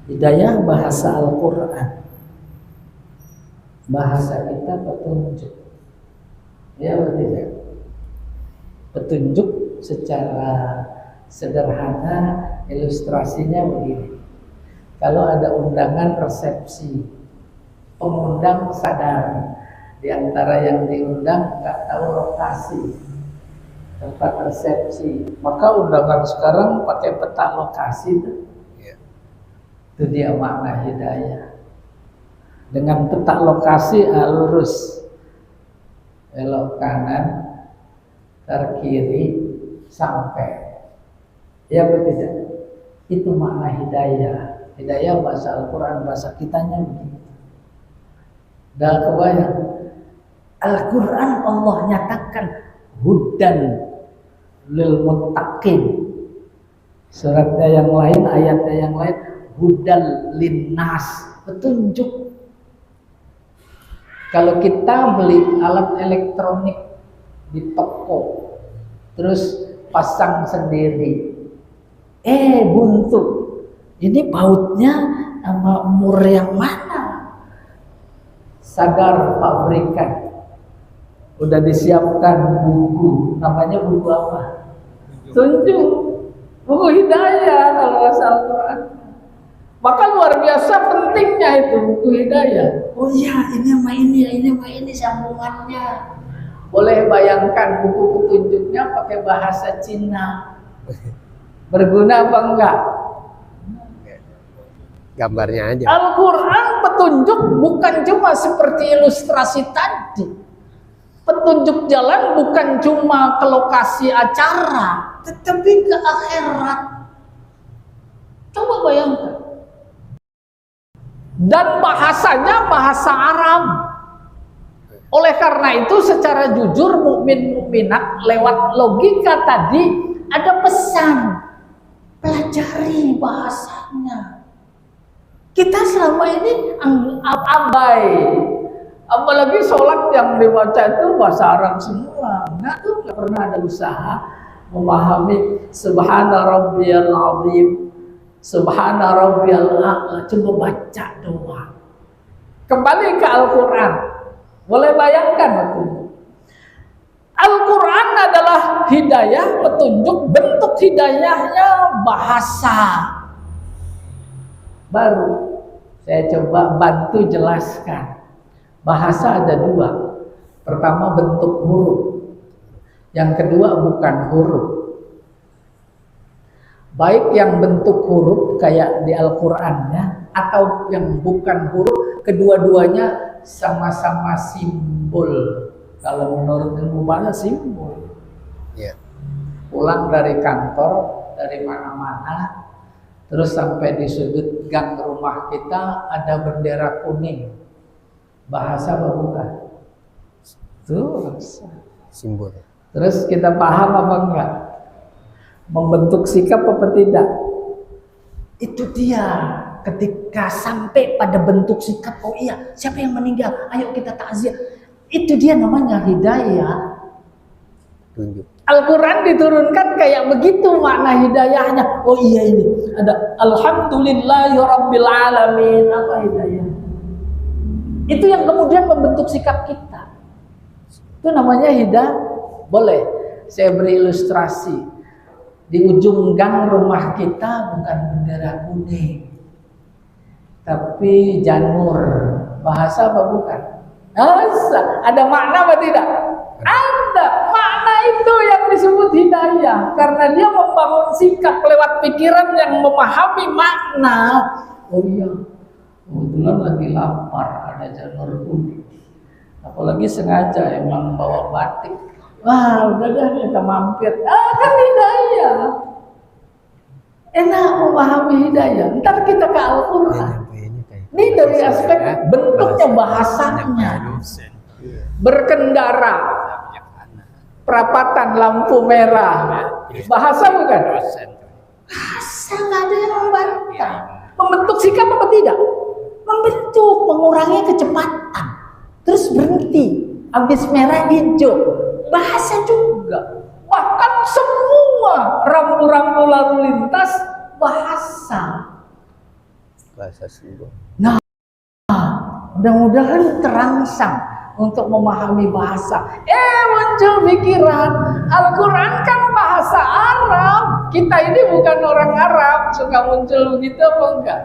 hidayah bahasa Al-Quran, bahasa kita petunjuk, ya betul tidak? Petunjuk secara sederhana, ilustrasinya begini. Kalau ada undangan resepsi, pengundang sadar, di antara yang diundang nggak tahu lokasi tempat resepsi, maka undangan sekarang pakai peta lokasi itu. Itu dia makna hidayah. Dengan peta lokasi lurus, belok kanan, terkiri, sampai. Ya betul tidak? Itu makna hidayah. Hidayah bahasa Al-Quran, bahasa kitanya begitu. Dah kebayang. Al-Quran Allah nyatakan hudan lil muttaqin. Suratnya yang lain, ayatnya yang lain, hudan linnas, petunjuk. Kalau kita beli alat elektronik di toko, terus pasang sendiri, buntu. Ini bautnya sama umur yang mana? Sadar pabrikan. Udah disiapkan buku, namanya buku apa? Tunjuk, buku hidayah kalau bahasa Al-Quran. Maka luar biasa pentingnya itu buku hidayah. Oh iya, ini sama ini sambungannya. Boleh bayangkan buku petunjuknya pakai bahasa Cina. Berguna apa enggak? gambarnya aja. Al-Quran petunjuk bukan cuma seperti ilustrasi tadi. Petunjuk jalan bukan cuma ke lokasi acara, tetapi ke akhirat. Coba bayangkan. Dan bahasanya bahasa Arab. Oleh karena itu secara jujur mukmin-mukminat lewat logika tadi ada pesan. Pelajari bahasanya. Kita selama ini abai. Apalagi sholat yang dibaca itu bahasa Arab semua. Nggak pernah ada usaha memahami Subhana Rabbiyal Azim, Subhana Rabbiyal A'la, cuma baca doang. Kembali ke Al-Quran. Boleh bayangkan waktu itu. Al-Quran adalah hidayah, petunjuk, bentuk hidayahnya bahasa. Baru saya coba bantu jelaskan. Bahasa ada dua. Pertama bentuk huruf. Yang kedua bukan huruf. Baik yang bentuk huruf kayak di Al-Qurannya atau yang bukan huruf, kedua-duanya sama-sama simbol. Kalau menurut ilmu bahasa simbol. Ya. Pulang dari kantor, dari mana-mana, terus sampai di sudut gang rumah kita ada bendera kuning. Bahasa apa bukan? Tuh, Simbol. terus kita paham apa enggak? Membentuk sikap apa tidak? Itu dia. Ketika sampai pada bentuk sikap, oh iya, siapa yang meninggal? Ayo kita takziah. Itu dia namanya hidayah. Tunjuk. Al-Quran diturunkan kayak begitu makna hidayahnya. Oh iya ini ada Alhamdulillahi Rabbil Alamin. Apa hidayah? Itu yang kemudian membentuk sikap kita. Itu namanya hidayah. Boleh saya beri ilustrasi. Di ujung gang rumah kita bukan bendera kuning, tapi janur. Bahasa apa bukan? Ada makna apa tidak? Ada makna itu yang disebut hidayah. Karena dia membangun sikap lewat pikiran yang memahami makna. Oh iya, kebetulan lagi lapar, ada janur kuning. Apalagi sengaja emang bawa batik. Wah, udah kita mampir. Kan hidayah. Enak memahami hidayah. Ntar kita ke Al-Quran. Ini dari aspek bentuknya, bahasanya. Berkendara, perapatan lampu merah. Bahasa bukan? Bahasa, nggak ada yang membantah. Membentuk sikap apa tidak? Membentuk, mengurangi kecepatan. Terus berhenti. Habis merah hijau. Bahasa juga. Bahkan semua rambu-rambu lalu lintas bahasa. Bahasa simbol. Nah, mudah-mudahan terangsang untuk memahami bahasa. Muncul pikiran, Al-Quran kan bahasa Arab. Kita ini bukan orang Arab. Suka muncul begitu apa enggak?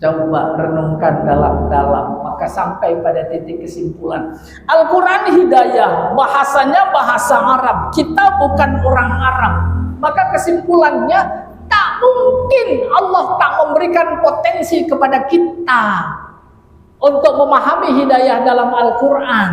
Coba renungkan dalam-dalam, maka sampai pada titik kesimpulan. Al-Quran hidayah, bahasanya bahasa Arab. Kita bukan orang Arab. Maka kesimpulannya, tak mungkin Allah tak memberikan potensi kepada kita untuk memahami hidayah dalam Al-Quran.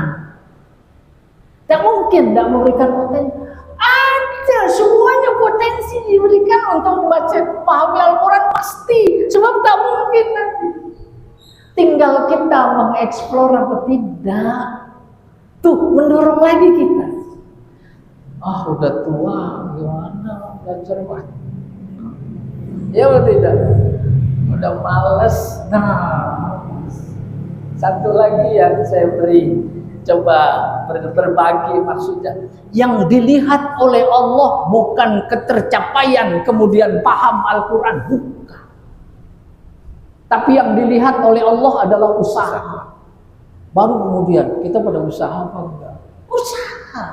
Tak mungkin tak memberikan potensi. Ada, semuanya potensi diberikan untuk memahami Al-Quran pasti. Sebab tak mungkin nanti. Tinggal kita mengeksplor apa tidak. Tuh, mendorong lagi kita. Udah tua, gimana belajar baca? Ya atau tidak? Udah males. Nah, satu lagi yang saya beri. Coba berbagi maksudnya. Yang dilihat oleh Allah bukan ketercapaian kemudian paham Al-Quran. Bukan. Tapi yang dilihat oleh Allah adalah usaha. Baru kemudian kita pada usaha apa enggak? Usaha.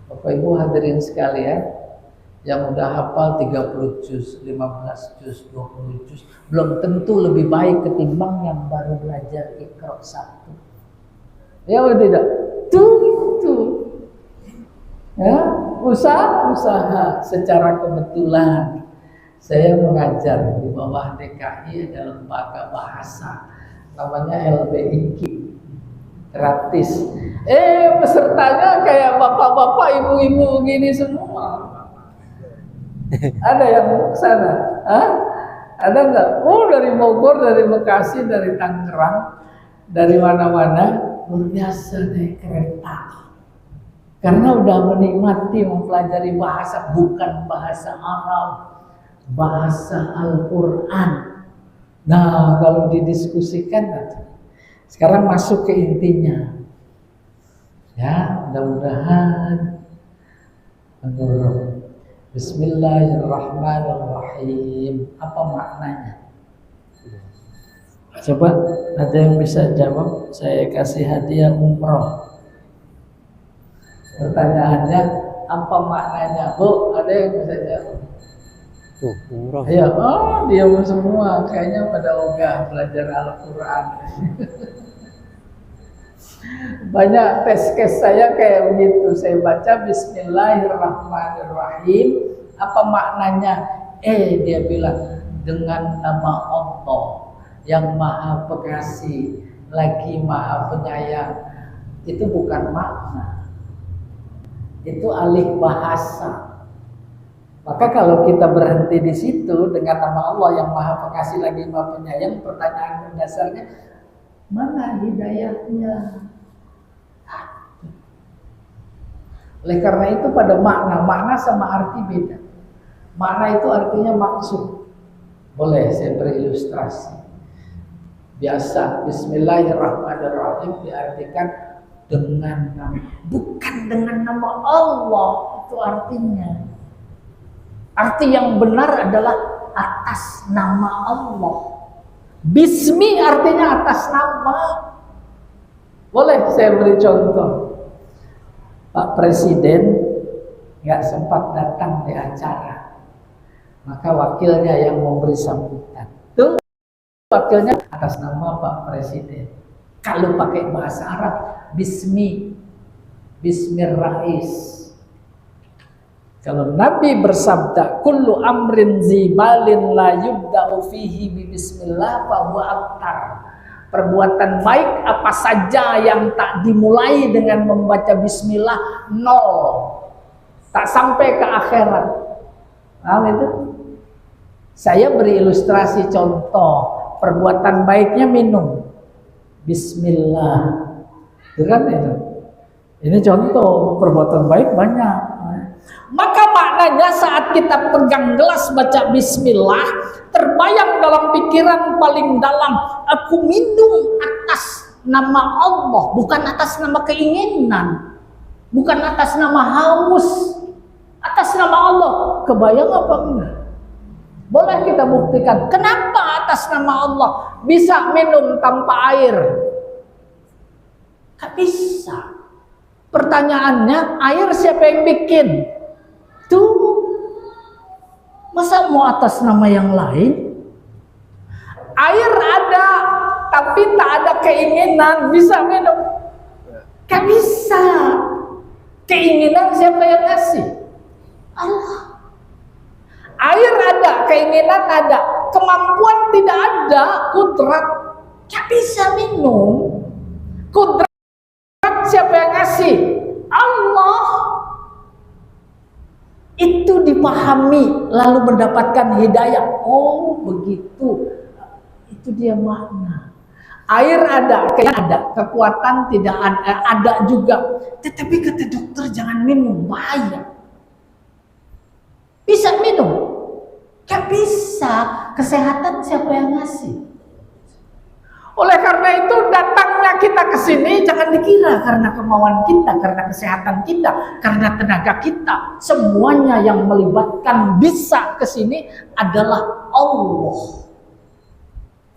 Bapak Ibu hadirin sekalian, yang udah hafal 30 juz, 15 juz, 20 juz, belum tentu lebih baik ketimbang yang baru belajar Iqra 1. Ya atau tidak? Itu. Ya, usaha secara kebetulan. Saya mengajar di bawah DKI ada lembaga bahasa namanya LBIQ, gratis. Pesertanya kayak bapak-bapak, ibu-ibu gini semua. Ada yang ke sana? Hah? Ada nggak? Oh, dari Bogor, dari Bekasi, dari Tangerang, dari mana-mana. Luar biasa naik kereta. Karena udah menikmati mempelajari bahasa, bukan bahasa Arab, bahasa Al-Quran. Nah, kalau didiskusikan nanti. Sekarang masuk ke intinya. Ya, mudah-mudahan menurut Bismillahirrahmanirrahim. Apa maknanya? Coba ada yang bisa jawab? Saya kasih hadiah umroh. Pertanyaannya, apa maknanya? Bu, ada yang bisa jawab? Umroh. Ya, diam semua. Kayaknya pada ogah belajar Al-Quran. Banyak tes case saya kayak begitu. Saya baca Bismillahirrahmanirrahim. Apa maknanya? Dia bilang dengan nama Allah yang Maha Pengasih lagi Maha Penyayang. Itu bukan makna. Itu alih bahasa. Maka kalau kita berhenti di situ dengan nama Allah yang Maha Pengasih lagi Maha Penyayang, pertanyaan mendasarnya, mana hidayahnya? Oleh karena itu pada makna sama arti beda. Makna itu artinya maksud. Boleh saya berilustrasi. Biasa Bismillahirrahmanirrahim diartikan dengan nama, bukan dengan nama Allah. Itu artinya. Arti yang benar adalah atas nama Allah. Bismi artinya atas nama. Boleh saya beri contoh. Pak Presiden nggak sempat datang di acara, maka wakilnya yang memberi sambutan. Tuh wakilnya atas nama Pak Presiden. Kalau pakai bahasa Arab, Bismir Rais. Kalau Nabi bersabda, kullu amrin zibalin la yubda'u fihi bi bismillah fa huwa abtar. Perbuatan baik apa saja yang tak dimulai dengan membaca bismillah, nol. Tak sampai ke akhirat. Paham itu? Saya beri ilustrasi contoh. Perbuatan baiknya minum bismillah. Itu kan itu. Ini contoh perbuatan baik banyak. Maka maknanya saat kita pegang gelas baca bismillah, terbayang dalam pikiran paling dalam, aku minum atas nama Allah, bukan atas nama keinginan, bukan atas nama haus, atas nama Allah. Kebayang apa enggak? Boleh kita buktikan. Kenapa atas nama Allah bisa minum tanpa air? Gak bisa. Pertanyaannya, air siapa yang bikin? Tuh, masa mau atas nama yang lain? Air ada, tapi tak ada keinginan, bisa minum? Gak bisa. Keinginan siapa yang ngasih? Allah. Air ada, keinginan ada, kemampuan tidak ada, kudrat gak bisa minum. Kudrat siapa yang ngasih? Allah. Itu dipahami lalu mendapatkan hidayah. Oh begitu. Itu dia makna. Air ada, kekuatan tidak ada juga. Tetapi kata dokter jangan minum, bahaya. Bisa minum? Gak bisa. Kesehatan siapa yang ngasih? Oleh karena itu datangnya kita ke sini jangan dikira karena kemauan kita, karena kesehatan kita, karena tenaga kita. Semuanya yang melibatkan bisa ke sini adalah Allah.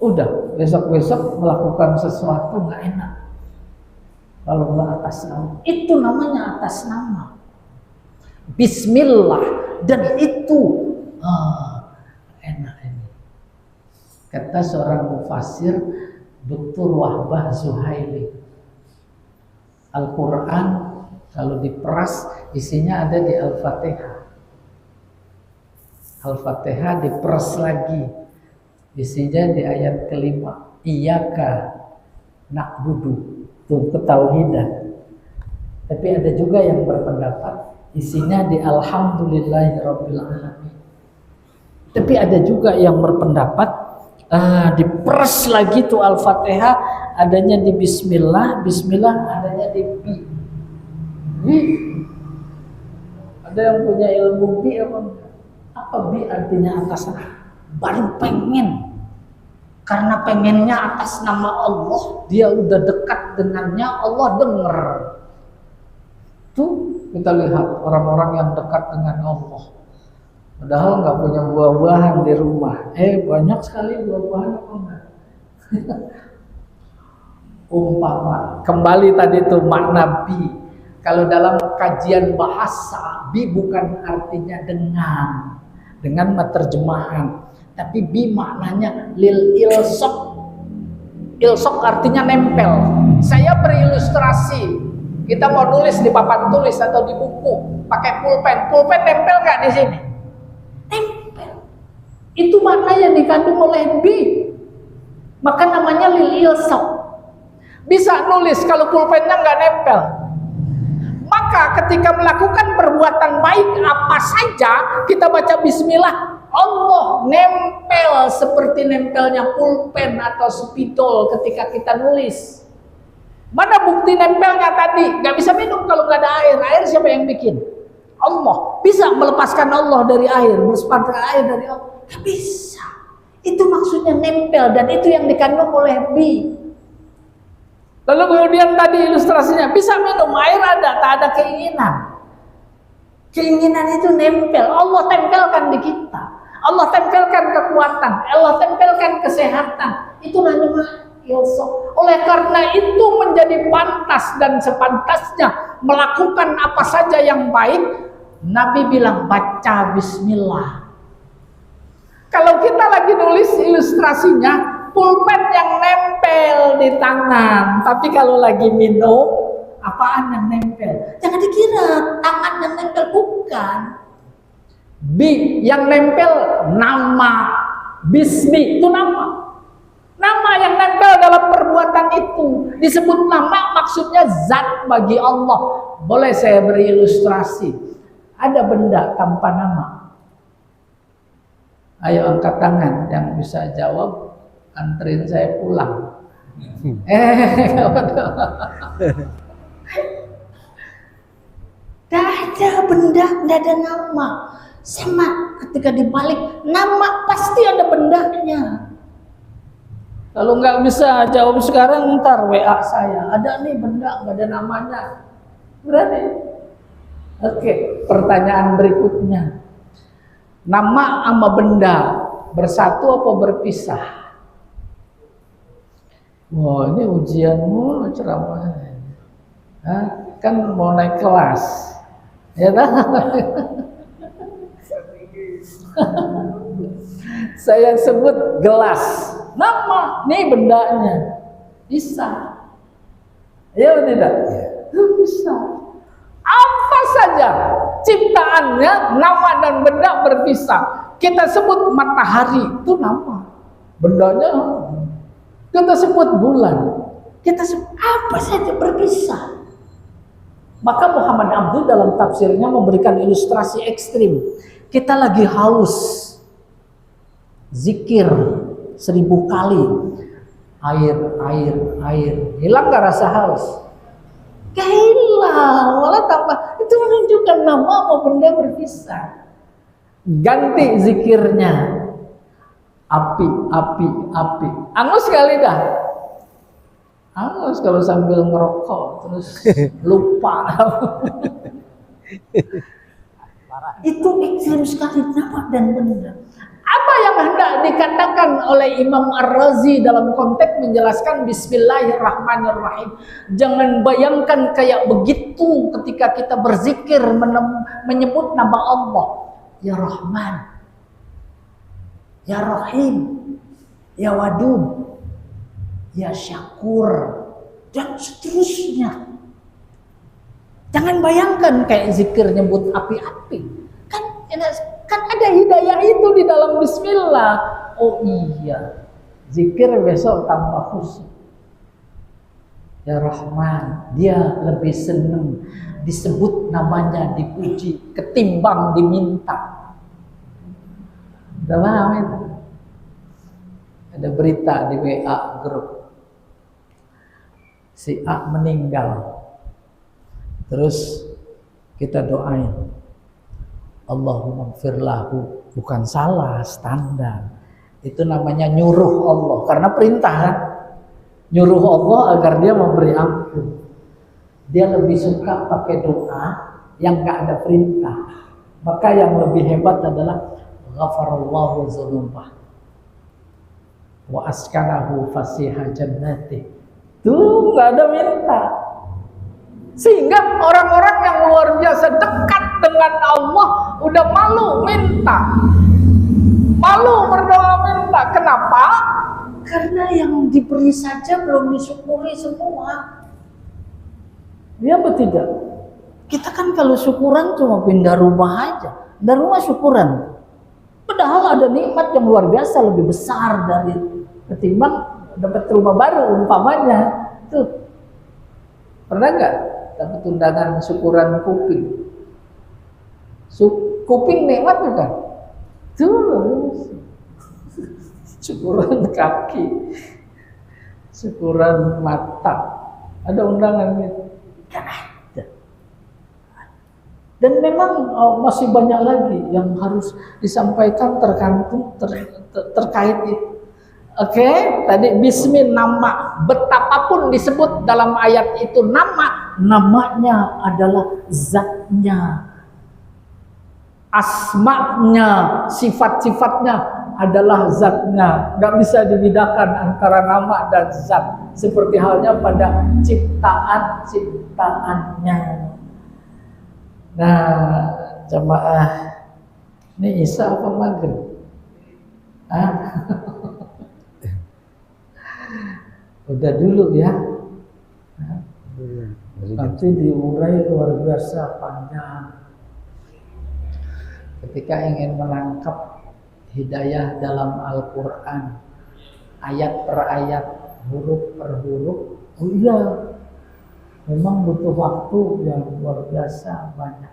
Udah, besok-besok melakukan sesuatu nggak enak. Kalau nggak atas nama, itu namanya atas nama. Bismillah, dan itu enak ini. Kata seorang mufasir, Dr. Wahbah Zuhaili, Al-Quran kalau diperas isinya ada di Al-Fatihah. Al-Fatihah diperas lagi. Isinya di ayat kelima. Iyyaka na'budu. Tuh ketauhidan. Tapi ada juga yang berpendapat isinya di Alhamdulillahirabbil alamin. Tapi ada juga yang berpendapat diperas lagi tuh Al-Fatihah, adanya di Bismillah, Bismillah adanya di Bi. Bi. Ada yang punya ilmu Bi apa? Apa Bi artinya atas? Baru pengen. Karena pengennya atas nama Allah, dia udah dekat dengannya, Allah denger. Tuh kita lihat orang-orang yang dekat dengan Allah. Padahal nggak punya buah-buahan di rumah. Banyak sekali buah-buahan apa enggak? Umpama. Kembali tadi tuh makna bi. Kalau dalam kajian bahasa, bi bukan artinya dengan terjemahan. Tapi bi maknanya lil ilsok. Ilsok artinya nempel. Saya berilustrasi. Kita mau nulis di papan tulis atau di buku, pakai pulpen. Pulpen nempel nggak di sini? Nempel. Itu makna yang dikandung oleh bi. Maka namanya lil ilsok. Bisa nulis kalau pulpennya nggak nempel. Maka ketika melakukan perbuatan baik apa saja, kita baca bismillah, Allah nempel seperti nempelnya pulpen atau spidol ketika kita nulis. Mana bukti nempelnya tadi? Gak bisa minum kalau gak ada air. Air siapa yang bikin? Allah. Bisa melepaskan Allah dari air, melepaskan air dari Allah? Gak bisa. Itu maksudnya nempel, dan itu yang dikandung oleh bi. Lalu kemudian tadi ilustrasinya, bisa minum air ada, tak ada keinginan. Keinginan itu nempel. Allah tempelkan di kita. Allah tempelkan kekuatan. Allah tempelkan kesehatan. Itu namanya ilsok. Oleh karena itu menjadi pantas dan sepantasnya melakukan apa saja yang baik. Nabi bilang baca bismillah. Kalau kita lagi nulis ilustrasinya, pulpen yang nempel di tangan. Tapi kalau lagi minum, apaan yang nempel? Jangan dikira tangan yang nempel, bukan. Bi yang nempel nama. Bismi itu nama. Nama yang nempel dalam perbuatan itu disebut nama, maksudnya zat bagi Allah. Boleh saya beri ilustrasi? Ada benda tanpa nama. Ayo angkat tangan yang bisa jawab, anterin saya pulang. Tidak ada benda, tidak ada nama. Sama ketika dibalik, nama pasti ada bendanya. Kalau nggak bisa jawab sekarang, ntar WA saya. Ada nih benda, nggak ada namanya. Berani? Oke, pertanyaan berikutnya. Nama sama benda bersatu apa berpisah? Wah, ini ujianmu ceramahnya. Kan mau naik kelas. Ya kan? Saya sebut gelas. Nama, nih bendanya. Bisa. Ya atau tidak? Bisa. Apa saja ciptaannya, nama dan benda berpisah. Kita sebut matahari, itu nama. Bendanya, kita sebut bulan. Kita sebut apa saja berpisah. Maka Muhammad Abdul dalam tafsirnya memberikan ilustrasi ekstrim. Kita lagi haus, zikir 1000 kali, air, hilang gak rasa haus? Gak hilang, malah tambah. Itu menunjukkan nama sama benda berpisah. Ganti zikirnya, api. Angus sekali dah. Angus kalau sambil ngerokok terus lupa. Itu ekstrim sekali, nama dan benda. Apa yang hendak dikatakan oleh Imam Ar-Razi dalam konteks menjelaskan Bismillahirrahmanirrahim? Jangan bayangkan kayak begitu ketika kita berzikir menyebut nama Allah. Ya Rahman, Ya Rahim, Ya Wadud, Ya Syakur, dan seterusnya. Jangan bayangkan kayak zikir nyebut api-api. Kan Kan ada hidayah itu di dalam bismillah. Oh iya, zikir besok tambah khusyuk. Ya Rahman, dia lebih senang disebut namanya, dipuji ketimbang diminta. Udah paham itu? Ada berita di WA grup, si A meninggal, terus kita doain, Allahumma gfirlahu. Bukan salah, standar. Itu namanya nyuruh Allah, karena perintah kan? Nyuruh Allah agar dia memberi ampun. Dia lebih suka pakai doa yang gak ada perintah. Maka yang lebih hebat adalah ghafarallahu dzunubah wa askanahu fasiha jannati. Tuh gak ada minta. Sehingga orang-orang yang luar biasa dekat dengan Allah udah malu minta, malu berdoa minta. Kenapa? Karena yang diberi saja belum disyukuri semua. Iya apa tidak? Kita kan kalau syukuran cuma pindah rumah aja, pindah rumah syukuran. Padahal ada nikmat yang luar biasa lebih besar dari ketimbang dapat rumah baru umpamanya. Tuh, pernah nggak dapat undangan syukuran kuping? Kuping nikmat bukan? Tuh, syukuran kaki, syukuran mata, ada undangan gitu. Kan ada. Dan memang masih banyak lagi yang harus disampaikan terkait itu. Oke, tadi bismillah, nama betapapun disebut dalam ayat itu namanya adalah zatnya, asma'nya, sifat-sifatnya adalah zatnya. Gak bisa dibedakan antara nama dan zat, seperti halnya pada ciptaannya. Nah, jamaah, ini Isya apa Maghrib? Udah dulu ya. Nanti diurai luar biasa panjang. Ketika ingin menangkap hidayah dalam Al-Quran, ayat per ayat, huruf per huruf, oh iya, memang butuh waktu yang luar biasa banyak.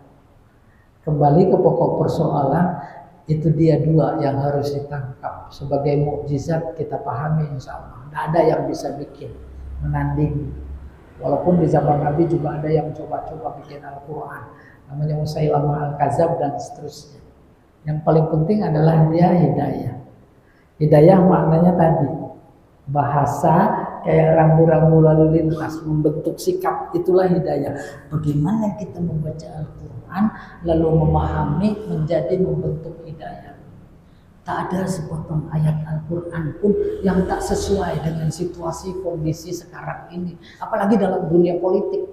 Kembali ke pokok persoalan, itu dia dua yang harus ditangkap. Sebagai mukjizat kita pahami insya Allah. Tidak ada yang bisa bikin, menandingi. Walaupun di zaman Nabi juga ada yang coba-coba bikin Al-Quran, namanya Musailamah Al-Kadzab dan seterusnya. Yang paling penting adalah dia hidayah. Hidayah maknanya tadi, bahasa kayak rambu-rambu lalu lintas, membentuk sikap, itulah hidayah. Bagaimana kita membaca Al-Quran lalu memahami menjadi membentuk hidayah. Tak ada sepotong ayat Al-Quran pun yang tak sesuai dengan situasi kondisi sekarang ini, apalagi dalam dunia politik.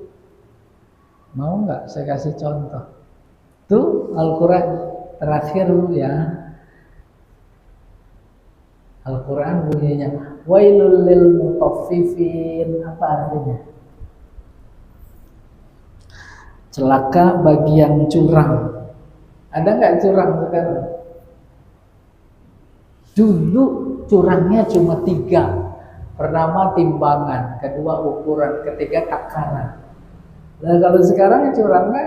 Mau nggak saya kasih contoh? Tuh Al-Quran terakhir ya, Al-Quran bunyinya wailul lil mutaffifin. Apa artinya? Celaka bagi yang curang. Ada nggak curang sekarang? Dulu curangnya cuma 3. Pertama timbangan, kedua ukuran, ketiga takaran. Nah kalau sekarang curangnya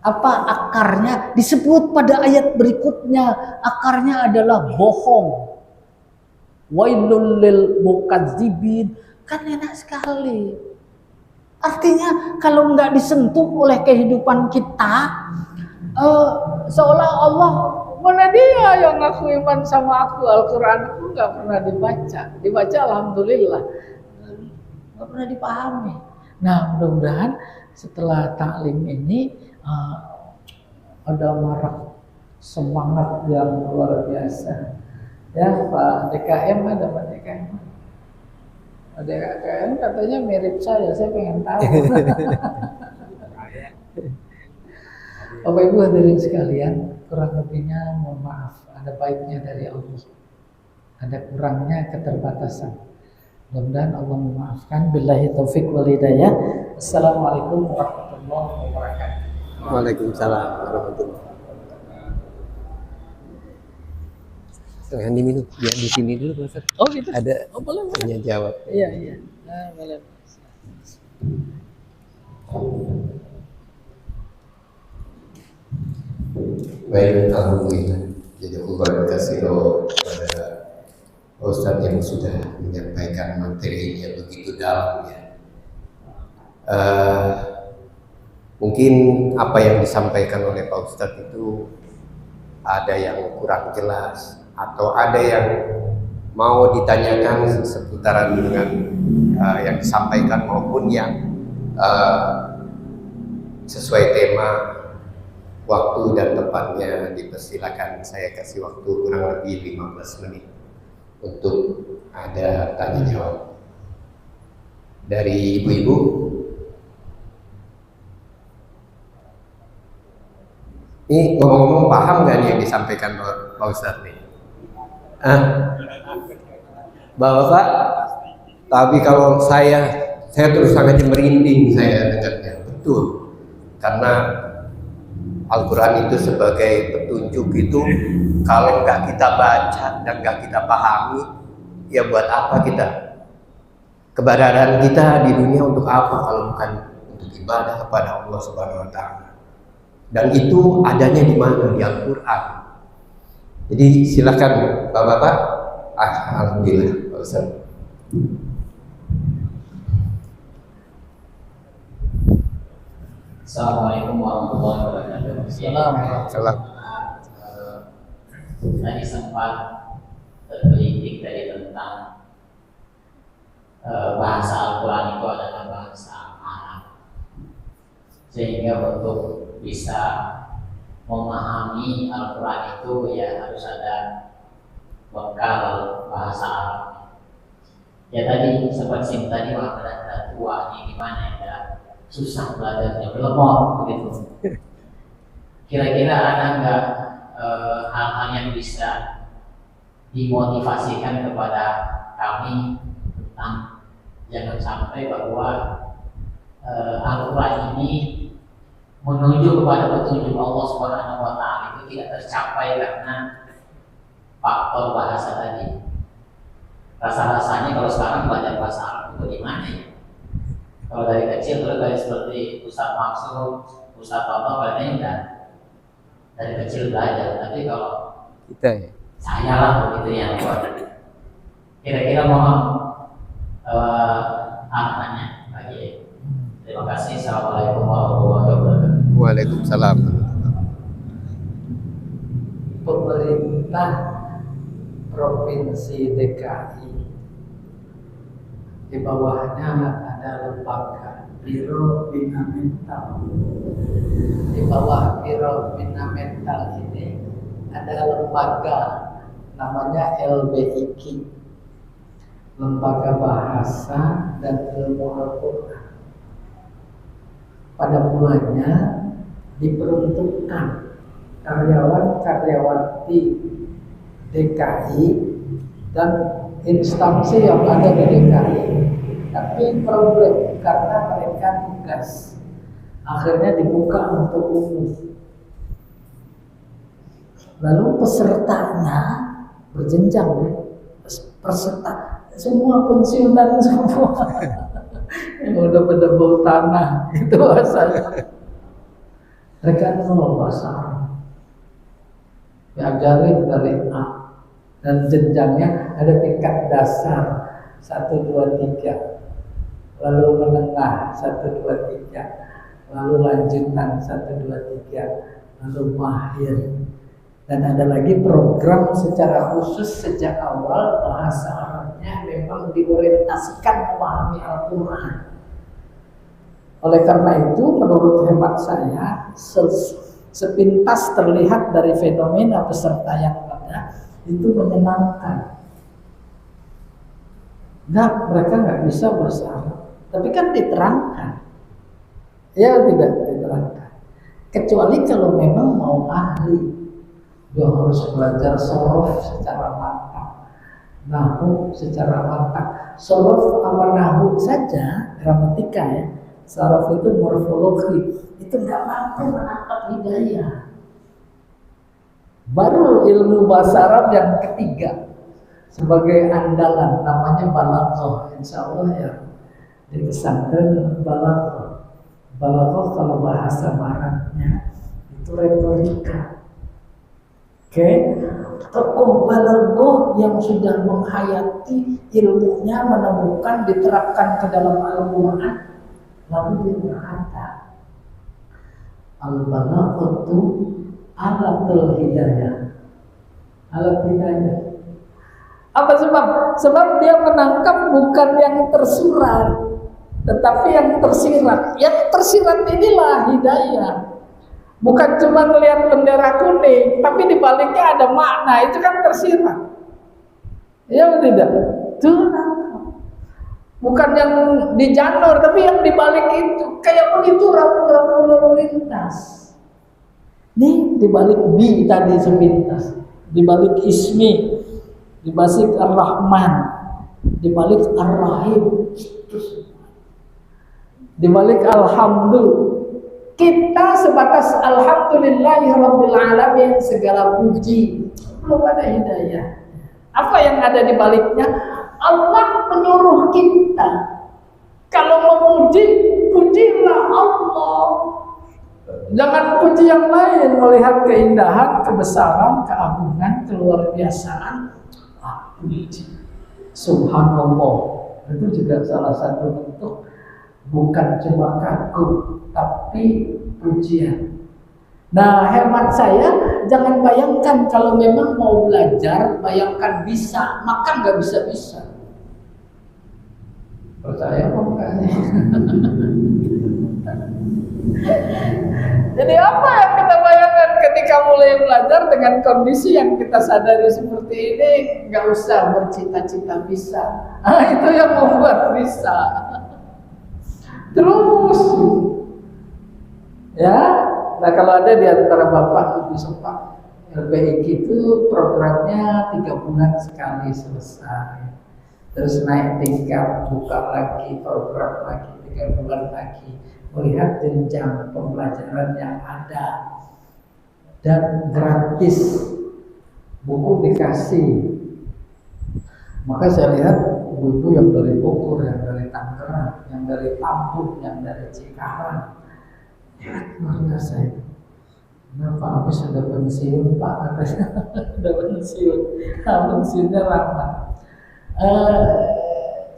apa akarnya? Disebut pada ayat berikutnya, akarnya adalah bohong. Wailul lil mukazzibin. Kan enak sekali. Artinya kalau nggak disentuh oleh kehidupan kita, seolah Allah, mana dia yang ngaku iman sama aku, Al-Quran aku nggak pernah dibaca alhamdulillah, nggak pernah dipahami. Nah mudah-mudahan setelah taklim ini ada marak semangat yang luar biasa. Ya Pak DKM, ada Pak DKM. Pak DKM katanya mirip saya pengen tahu. Bapak Ibu hadirin sekalian, kurang lebihnya mohon maaf, ada baiknya dari Allah, ada kurangnya keterbatasan. Mudah-mudahan Allah memaafkan. Billahi taufik wal hidayah. Assalamualaikum warahmatullahi wabarakatuh. Waalaikumsalam warahmatullahi. Silahkan diminum. Biar di sini dulu, Pak Ustaz. Oh gitu. Ada Oh boleh. tanya jawab. Iya iya. Boleh. Baik, alhamdulillah. Jadi aku kasih kepada Ustadz yang sudah menyampaikan materinya begitu dalam ya. Mungkin apa yang disampaikan oleh Pak Ustadz itu ada yang kurang jelas atau ada yang mau ditanyakan seputaran dengan yang disampaikan maupun yang sesuai tema, waktu dan tempatnya. Dipersilakan, saya kasih waktu kurang lebih 15 menit untuk ada tanya jawab dari ibu-ibu. Ini ngomong-ngomong, paham nggak nih yang disampaikan Pak Ustadz nih? Bapak, tapi kalau saya terus sangat merinding saya dengarnya, betul. Karena Al-Quran itu sebagai petunjuk itu, kalau nggak kita baca dan nggak kita pahami, ya buat apa kita? Keberadaan kita di dunia untuk apa kalau bukan untuk ibadah kepada Allah Subhanahu Wa Taala? Dan itu adanya di mana? Di Al-Quran. Jadi silakan Bapak-bapak. Alhamdulillah, Pak Ustaz. Assalamualaikum warahmatullahi wabarakatuh. Salam. Tadi sempat tergelitik tadi tentang bahasa Al-Quran itu adalah bahasa Arab, sehingga untuk bisa memahami Al-Quran itu ya harus ada bekal bahasa Arab. Ya tadi sempat tadi ada tua ini gimana ya, susah belajarnya, lemot begitu. Kira-kira ada nggak hal-hal yang bisa dimotivasikan kepada kami tentang jangan sampai bahwa Al-Quran ini menuju kepada petunjuk Allah Subhanahu Wa Taala itu tidak tercapai karena faktor bahasa tadi. Rasa-rasanya kalau sekarang belajar bahasa Arab itu bagaimana ya? Kalau dari kecil terus dari seperti Ustaz Maksud, Ustaz Toto, kayaknya udah dari kecil belajar. Tapi kalau Kita ya. saya lah begitu yang kira-kira mohon arahannya bagi. Terima kasih. Assalamualaikum warahmatullahi wabarakatuh. Waalaikumsalam. Pemerintah Provinsi DKI, di bawahnya ada lembaga Biro Bina Mental. Di bawah Biro Bina Mental ini ada lembaga namanya LBIQ, Lembaga Bahasa dan Ilmu Al-Quran. Pada mulanya diperuntukkan karyawan-karyawati DKI dan instansi yang ada di DKI. Tapi problem karena mereka tugas, akhirnya dibuka untuk umum. Lalu pesertanya berjenjang, peserta semua pensiunan semua. Yang udah pada bau tanah itu bahasanya. Mereka nol bahasa Arab, diajarin dari A dan jenjangnya ada tingkat dasar 1, 2, 3, lalu menengah 1, 2, 3, lalu lanjutan 1, 2, 3, lalu mahir. Dan ada lagi program secara khusus sejak awal bahasa Arabnya memang diorientasikan memahami Al-Quran. Oleh karena itu, menurut hemat saya, sepintas terlihat dari fenomena peserta yang ada, itu menyenangkan. Nah, mereka nggak bisa bahasa Arab, tapi kan diterangkan. Ya tidak diterangkan. Kecuali kalau memang mau ahli. Dia harus belajar sorof secara matang, nahu secara matang. Sorof apa nahu saja, gramatika ya. Sorof itu morfologi, itu nggak mengatur akad hidayah. Baru ilmu bahasa Arab yang ketiga sebagai andalan namanya balaghah. Insya Allah ya di pesantren balaghah. Balaghah kalau bahasa baratnya itu retorika. Oke, tokoh balaghah yang sudah menghayati ilmunya, menemukan, diterapkan ke dalam Al-Quran, lalu dia berkata, al-balaghatu alatul hidayah. Alat hidayah. Apa sebab? Sebab dia menangkap bukan yang tersurat, tetapi yang tersirat. Yang tersirat inilah hidayah. Bukan cuma melihat bendera kuning, tapi di baliknya ada makna, itu kan tersirat. Ya tidak? Itu bukan yang di janur, tapi yang di balik itu. Kayak begitu rambu-rambu lalu lintas. Nih di balik bi tadi sepintas, di balik ismi, di balik ar-Rahman, di balik ar-Rahim, di balik alhamdulillah. Kita sebatas alhamdulillahirabbil alamin, segala puji, belum ada hidayah. Apa yang ada di baliknya? Allah menyuruh kita kalau memuji, pujilah Allah. Jangan puji yang lain, melihat keindahan, kebesaran, keagungan, keluar biasaan. Puji. Subhanallah. Itu juga salah satu bentuk bukan cuma kagum, tapi pujian. Nah, hemat saya, jangan bayangkan kalau memang mau belajar, bayangkan bisa, maka nggak bisa-bisa. Percaya apa enggak? Jadi apa yang kita bayangkan ketika mulai belajar dengan kondisi yang kita sadari seperti ini, nggak usah bercita-cita bisa. Itu yang membuat bisa. Terus, ya. Nah kalau ada di antara bapak ibu sepak LBIQ itu programnya 3 bulan sekali selesai. Terus naik tingkat, buka lagi program lagi 3 bulan lagi. Melihat jenjang pembelajaran yang ada dan gratis, buku dikasih. Maka saya lihat ibu-ibu yang dari Bogor, yang dari Tangerang, yang dari Lampung, yang dari Cikarang, ya luar biasa itu. Kenapa habis sudah pensiun Pak? Sudah pensiun, pensiunnya lama.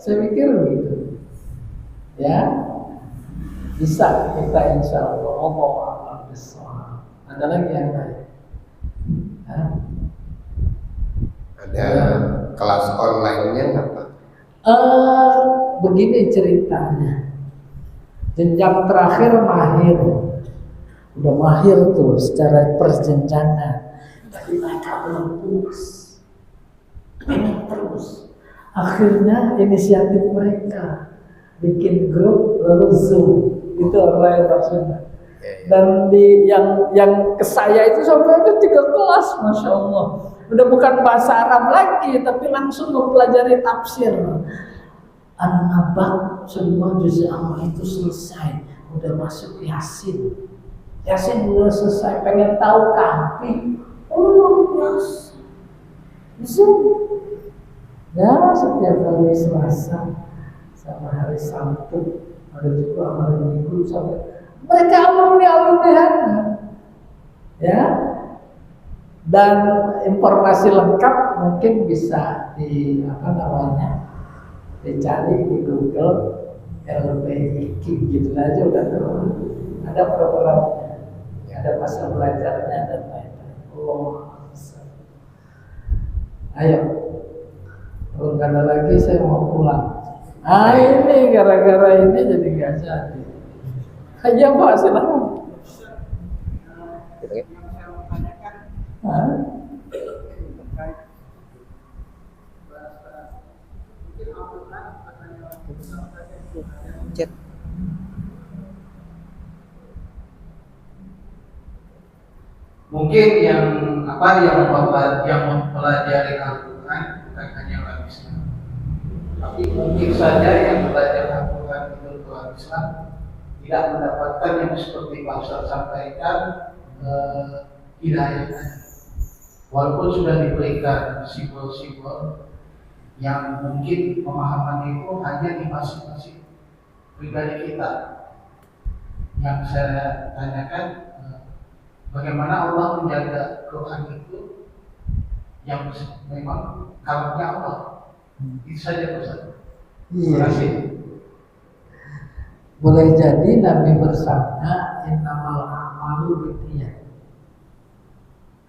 Saya pikir begitu, ya bisa kita insya Allah. Allah besar. Ada lagi yang lain? Ada kelas online-nya nggak Pak? Begini ceritanya. Jenjang terakhir mahir, udah mahir tuh secara perjenjangan, tapi mereka belum puas, pengen terus. Akhirnya inisiatif mereka bikin grup lalu Zoom, itu online maksudnya. Dan di yang ke saya itu sampai ada 3 kelas, masya Allah. Udah bukan bahasa Arab lagi, tapi langsung mempelajari tafsir. An-Naba semua juz amma itu selesai, udah masuk Yasin. Yasin udah selesai, pengen tahu Kahfi. Oh biasa. Zoom. Ya setiap hari Selasa sama hari Sabtu, ada juga hari Minggu sampai mereka alumni ya. Dan informasi lengkap mungkin bisa di dicari di Google LBIQ gitu aja udah terus. Ada programnya, ada masa belajarnya dan lain-lain. Ayo, kalau nggak ada lagi saya mau pulang. Ini gara-gara ini jadi nggak jadi. Aja Pak, silakan. Chat. Mungkin yang mempelajari Al-Quran bukan hanya umat Islam, tapi mungkin saja yang belajar Al-Quran itu umat Islam tidak mendapatkan yang seperti Pak Ustaz sampaikan hidayahnya. Walaupun sudah diberikan simbol-simbol yang mungkin pemahaman itu hanya di masing-masing pribadi kita. Yang saya tanyakan, bagaimana Allah menjaga Quran itu yang memang kalamnya Allah. Itu saja Ustaz. Terima kasih. Boleh jadi Nabi bersabda innamal a'malu binniyat.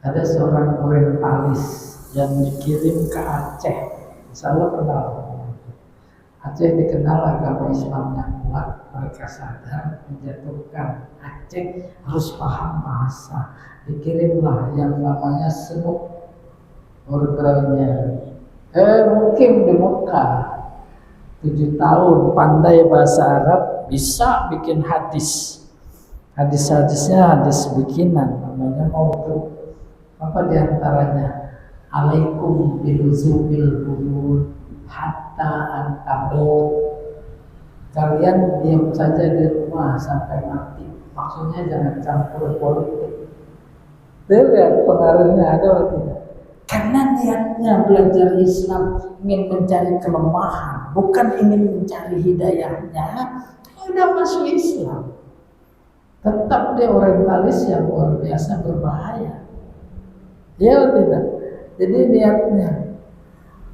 Ada seorang orientalis yang dikirim ke Aceh. Saya kenal. Aceh dikenal agama Islamnya kuat. Mereka sadar menjatuhkan Aceh harus paham bahasa. Dikirimlah yang namanya Senuk ordernya. Mungkin di Mekah 7 tahun pandai bahasa Arab, bisa bikin hadis. Hadis-hadisnya hadis bikinan, namanya maudhu. Apa diantaranya? Alaikum biluzumil bulud hatta antabut. Kalian diam saja di rumah sampai mati. Maksudnya jangan campur politik. Lihat pengaruhnya ada atau tidak? Karena niatnya belajar Islam ingin mencari kelemahan, bukan ingin mencari hidayahnya. Udah masuk Islam, tetap dia orientalis yang luar biasa berbahaya. Ya atau tidak? Jadi niatnya.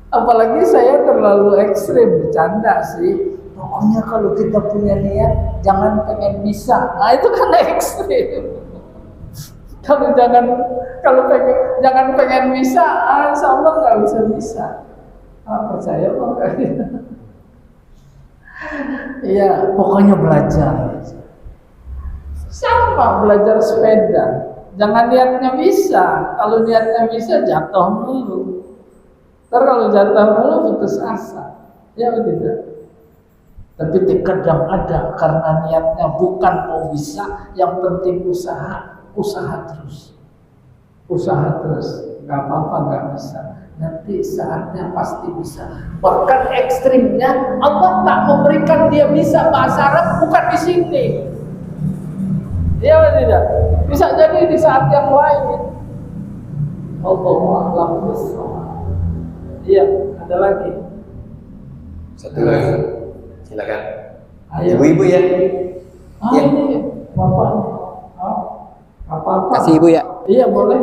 Apalagi saya terlalu ekstrim, bercanda sih. Pokoknya kalau kita punya niat, jangan pengen bisa. Nah itu kan ekstrim. Jangan pengen bisa, insya Allah nggak bisa. Percaya kok. Iya, pokoknya belajar. Sama belajar sepeda. Jangan niatnya bisa. Kalau niatnya bisa, jatuh dulu. Ntar kalau jatuh dulu putus asa. Ya tidak. Tapi terkadang ada karena niatnya bukan mau bisa, yang penting usaha terus. Nggak apa-apa nggak bisa. Nanti saatnya pasti bisa. Bahkan ekstrimnya Allah tak memberikan dia bisa bahasa Arab bukan di sini. Iya atau tidak? Bisa jadi di saat yang lain. Allahu a'lam bishawab. Iya, ada lagi. Satu lagi, silakan. Ayo. Ibu-ibu ya. Ya. Ini bapaknya. Apa-apa. Kasih Ibu ya. Iya boleh.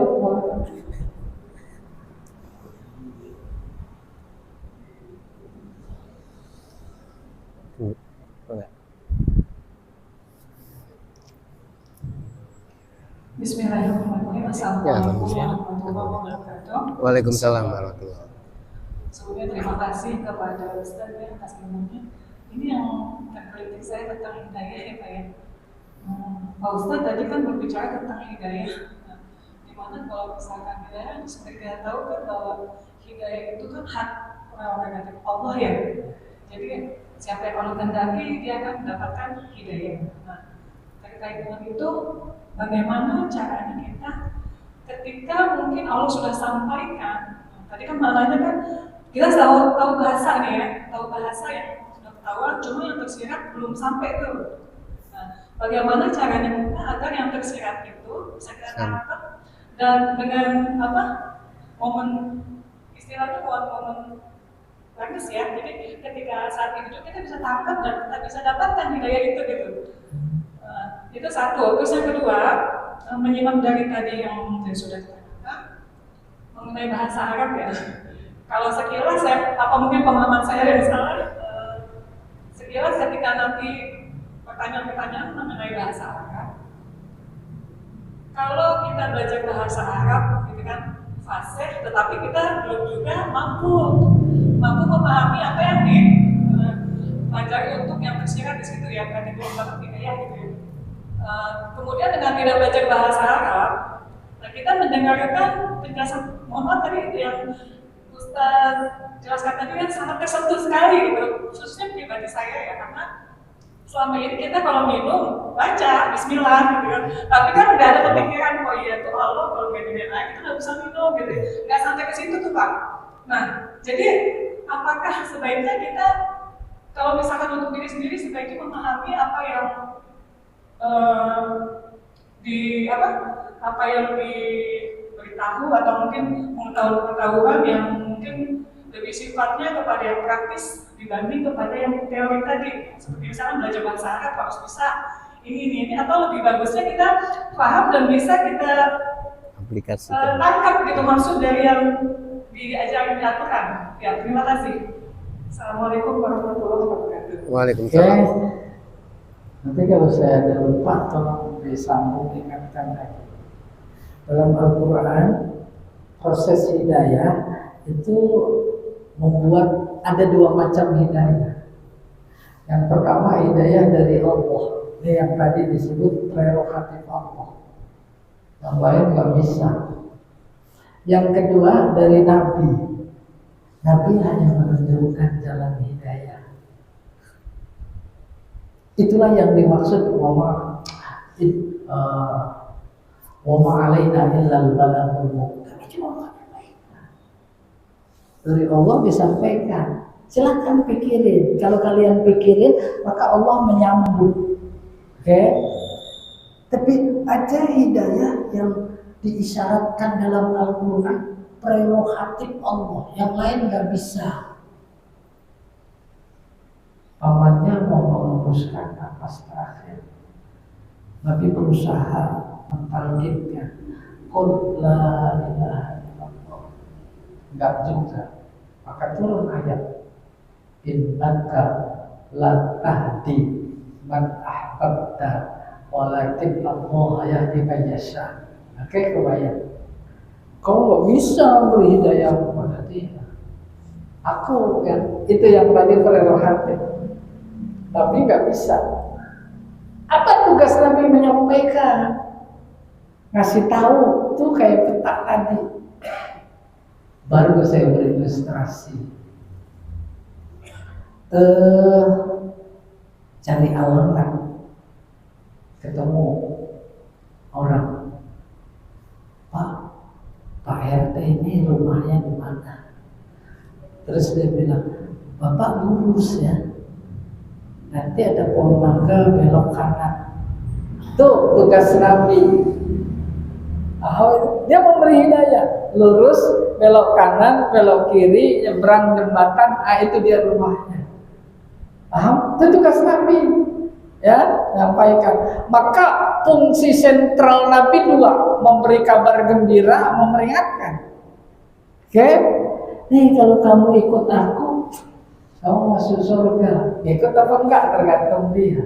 Bismillahirrahmanirrahim. Assalamualaikum warahmatullahi wabarakatuh. Waalaikumsalam warahmatullahi wabarakatuh. Sebelumnya terima kasih kepada Ustaz ya atas ilmunya. Ini yang terkritik saya tentang hidayah ya Pak ya. Pak Ustaz tadi kan berbicara tentang hidayah. Nah, dimana kalau misalkan hidayah seperti kita tahu kan bahwa hidayah itu kan hak prerogatif Allah ya. Jadi siapa yang Allah kehendaki dia akan mendapatkan hidayah. Nah, terkait dengan itu bagaimana caranya kita ketika mungkin Allah sudah sampaikan, tadi kan maknanya kan kita tahu bahasa nih ya, tahu bahasa yang sudah ketahuan, cuma yang tersirat belum sampai tuh. Nah, bagaimana caranya kita agar yang tersirat itu bisa kita tangkap dan dengan momen istilahnya momen bagus ya. Jadi ketika saat itu kita bisa tangkap dan kita bisa dapatkan hidayah itu gitu. Itu satu. Terus yang kedua, menyimak dari tadi yang sudah dikatakan mengenai bahasa Arab ya. Kalau sekilas mungkin pemahaman saya yang salah, sekilas ketika nanti pertanyaan-pertanyaan mengenai bahasa Arab, kalau kita belajar bahasa Arab, gitu kan fasih, tetapi kita belum juga mampu memahami apa yang dipelajari untuk yang tersirat di situ ya, kan itu banget hidayah gitu ya. Kemudian dengan tidak belajar bahasa Arab, nah kita mendengarkan penjelasan Muhammad tadi yang Ustaz jelaskan tadi kan sangat tersentuh sekali gitu, khususnya pribadi saya ya, karena selama ini kita kalau minum baca Bismillah gitu kan, tapi kan nggak ada kepikiran iya tuh Allah kalau nggak diminum kita nggak bisa minum gitu, nggak sampai ke situ tuh Pak. Nah jadi apakah sebaiknya kita kalau misalkan untuk diri sendiri sebaiknya memahami apa yang di apa yang diberitahu atau mungkin pengetahuan yang mungkin lebih sifatnya kepada yang praktis dibanding kepada yang teori tadi. Seperti misalnya belajar bahasa Arab harus bisa ini atau lebih bagusnya kita paham dan bisa kita Aplikasi. tangkap gitu maksud dari yang diajarkan di Al-Quran. Ya, terima kasih. Assalamualaikum warahmatullahi wabarakatuh. Waalaikumsalam. Nanti kalau saya ada lupa, tolong disambung ingatkan lagi. Dalam Al-Quran, proses hidayah itu membuat ada dua macam hidayah. Yang pertama hidayah dari Allah, ini yang tadi disebut prerogatif Allah. Yang lain nggak bisa. Yang kedua dari Nabi. Nabi hanya menunjukkan jalan hidayah. Itulah yang dimaksud wama alaina illal balagul mubin. Kami cuma menyampaikan. Dari Allah disampaikan. Silahkan pikirin. Kalau kalian pikirin, maka Allah menyambut. Oke? Tapi ada hidayah yang diisyaratkan dalam Al-Quran, prerogatif Allah, yang lain nggak bisa. Pamannya mau meluruskan nafas terakhir, Nabi berusaha mentargetkan qul la ilaha illallah, nggak juga. Maka turun ayat innaka la tahdi man ahbabta walakin Allah yahdi man yasha. Oke, kebayang. Kau nggak bisa beri hidayah kepada dia. Aku yang itu yang tadi prerogatif. Tapi nggak bisa. Apa tugas Nabi menyampaikan? Ngasih tahu tuh kayak peta tadi. Baru saya berilustrasi. Cari alamat, ketemu orang. Pak RT ini rumahnya di mana? Terus dia bilang, Bapak lurus ya. Nanti ada pohon mangga belok kanan. Tuh tugas Nabi. Dia memberi hidayah. Lurus, belok kanan, belok kiri, nyebrang jembatan. Itu dia rumahnya. Paham? Itu tugas Nabi. Ya, sampaikan. Maka fungsi sentral Nabi dua, memberi kabar gembira, memperingatkan. Oke? Nih kalau kamu ikut aku, kamu masuk surga. Ikut apa enggak tergantung dia.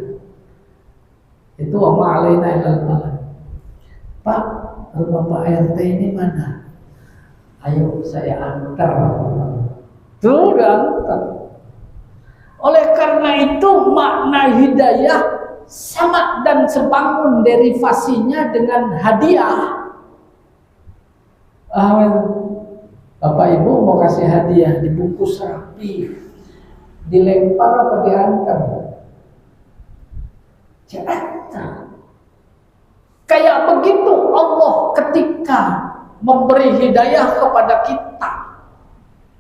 Itu wama alaina illal balagh. Pak, rumah Pak RT ini mana? Ayo saya antar. Tuh antar. Oleh karena itu makna hidayah sama dan sebangun derivasinya dengan hadiah. Bapak Ibu mau kasih hadiah dibungkus rapi, dilempar apa diantar? Diantar. Kayak begitu Allah ketika memberi hidayah kepada kita.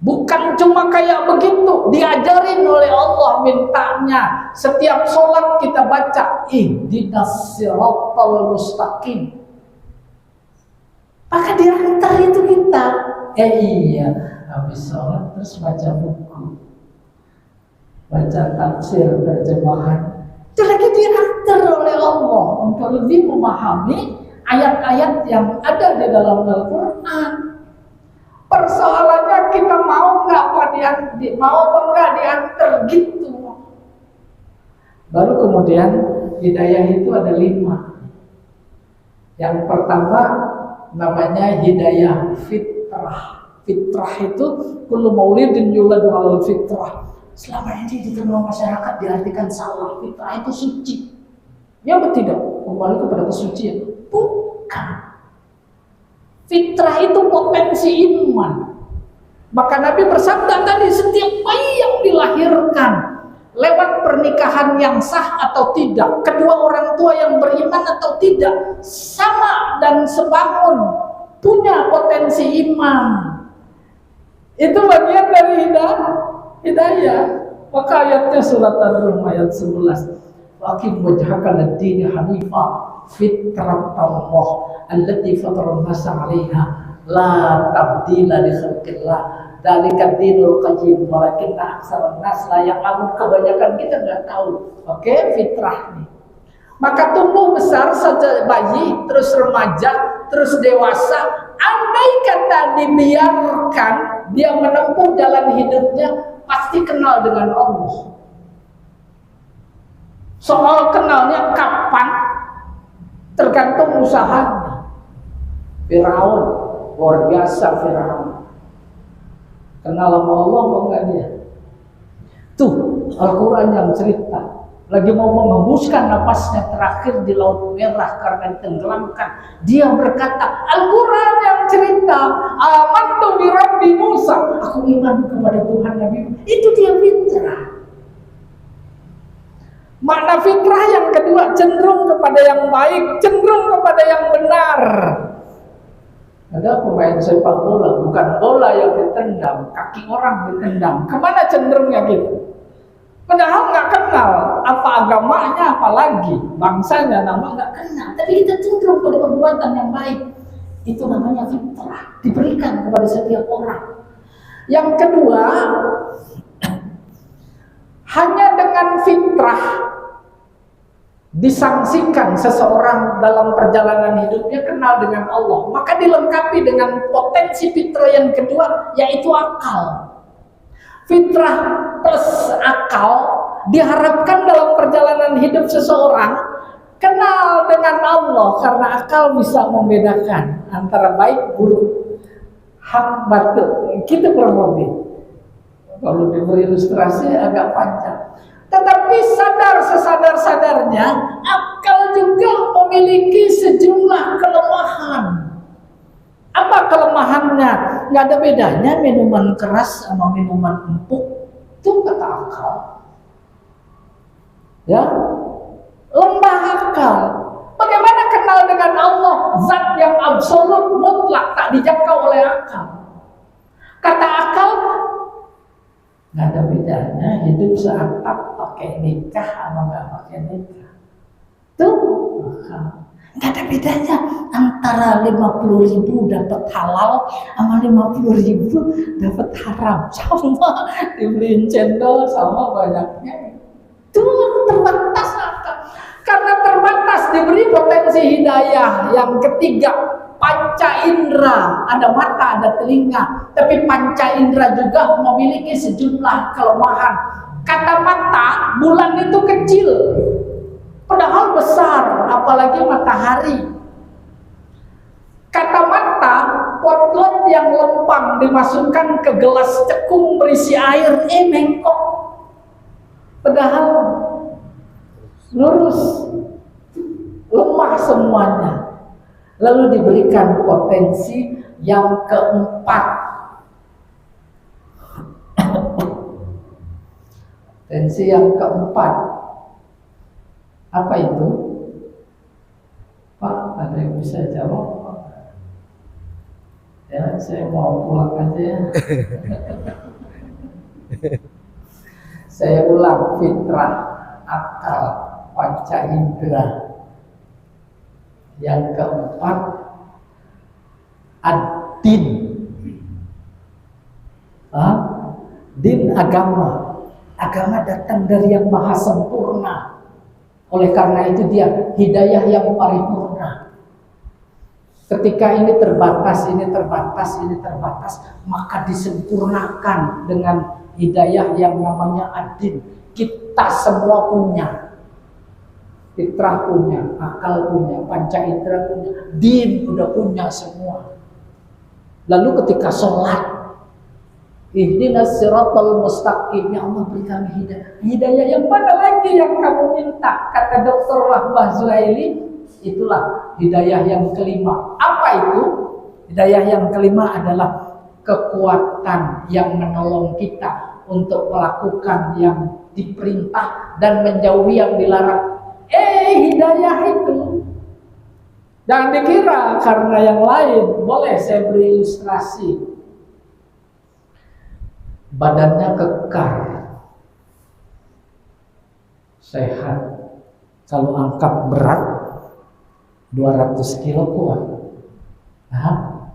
Bukan cuma kayak begitu, diajarin oleh Allah mintanya. Setiap sholat kita baca ihdinas siratal mustaqim. Maka diantar itu kita. Iya, habis sholat terus baca buku, baca tafsir terjemahan. Itu lagi diantar oleh Allah untuk lebih memahami ayat-ayat yang ada di dalam Al-Quran. Persoalannya kita mau nggak diantar gitu. Baru kemudian hidayah itu ada 5. Yang pertama namanya hidayah fitrah. Fitrah itu kullu maulidin yuladu 'alal fitrah. Selama ini di tengah masyarakat diartikan salah. Fitrah itu suci. Ya betul tidak? Kembali kepada kesucian. Bukan. Fitrah itu potensi iman. Maka Nabi bersabda tadi, setiap bayi yang dilahirkan lewat pernikahan yang sah atau tidak, kedua orang tua yang beriman atau tidak, sama dan sebangun, punya potensi iman. Itu bagian dari hidayah. Maka ayatnya surat Ar-Rum ayat 11. Aqim wajhaka lid-dini hanifa fitratallah allati fatara an-nasa 'alaiha la tabdila li khalqillah dzalika dinul qayyim walakinna aktsaran nas la ya'lamun. Kebanyakan kita nggak tahu. Oke, fitrah nih. Maka tumbuh besar saja bayi, terus remaja, terus dewasa. Andai kata dibiarkan dia menempuh jalan hidupnya, pasti kenal dengan Allah. Soal kenalnya kapan tergantung usahanya. Firaun, luar biasa Firaun. Kenal sama Allah apa enggak dia? Tuh Al-Quran yang cerita. Lagi mau mengembuskan napasnya terakhir di Laut Merah karena ditenggelamkan. Dia berkata, Al-Quran yang cerita, amantu bi Rabbi Musa. Aku iman kepada Tuhan Nabi Musa. Itu dia fitrah. Makna fitrah yang kedua, cenderung kepada yang baik, cenderung kepada yang benar. Ada pemain sepak bola, bukan bola yang ditendang, kaki orang ditendang. Kemana cenderungnya gitu? Padahal nggak kenal apa agamanya, apalagi bangsanya, nama nggak kenal. Tapi kita cenderung pada perbuatan yang baik. Itu namanya fitrah, diberikan kepada setiap orang. Yang kedua, hanya dengan fitrah disangsikan seseorang dalam perjalanan hidupnya kenal dengan Allah, maka dilengkapi dengan potensi fitrah yang kedua, yaitu akal. Fitrah plus akal diharapkan dalam perjalanan hidup seseorang kenal dengan Allah, karena akal bisa membedakan antara baik buruk, hak batil. Kita kurang lebih. Kalau diberi ilustrasi agak panjang. Tetapi sadar sesadar-sadarnya, akal juga memiliki sejumlah kelemahan. Apa kelemahannya? Nggak ada bedanya minuman keras sama minuman empuk. Itu kata akal. Ya, lemah akal. Bagaimana kenal dengan Allah? Zat yang absolut, mutlak, tak dijangkau oleh akal. Kata akal, nggak ada bedanya hidup seatap pakai nikah sama nggak pakai nikah. Tuh akal. Nggak ada bedanya antara 50.000 dapat halal sama 50.000 dapat haram. Sama dibeliin cendol sama banyaknya. Itu terbatas akal. Karena terbatas diberi potensi hidayah. Yang ketiga, panca indera, ada mata, ada telinga, tapi panca indera juga memiliki sejumlah kelemahan. Kata mata, bulan itu kecil, padahal besar, apalagi matahari. Kata mata, potlot yang lempang dimasukkan ke gelas cekung berisi air, mengkok, padahal lurus, lemah semuanya. Lalu diberikan potensi yang keempat. Potensi yang keempat. Apa itu? Pak, ada yang bisa jawab? Ya, saya mau pulang aja ya. Saya ulang, fitrah, akal, panca indera. Yang keempat, ad-din. Din agama. Agama datang dari yang maha sempurna. Oleh karena itu dia hidayah yang paripurna. Ketika ini terbatas, maka disempurnakan dengan hidayah yang namanya ad-din. Kita semua punya. Fitrah punya, akal punya, panca indera punya, din udah punya semua. Lalu ketika sholat, ihdinas siratal mustaqim, ya Allah beri kami hidayah. Hidayah yang mana lagi yang kamu minta? Kata Dr. Rahmah Zuhaili, itulah hidayah yang kelima. Apa itu? Hidayah yang kelima adalah kekuatan yang menolong kita untuk melakukan yang diperintah dan menjauhi yang dilarang. Hidayah itu jangan dikira karena yang lain. Boleh saya beri ilustrasi. Badannya kekar, sehat, Kalau angkat berat 200 kilo kuat. Nah,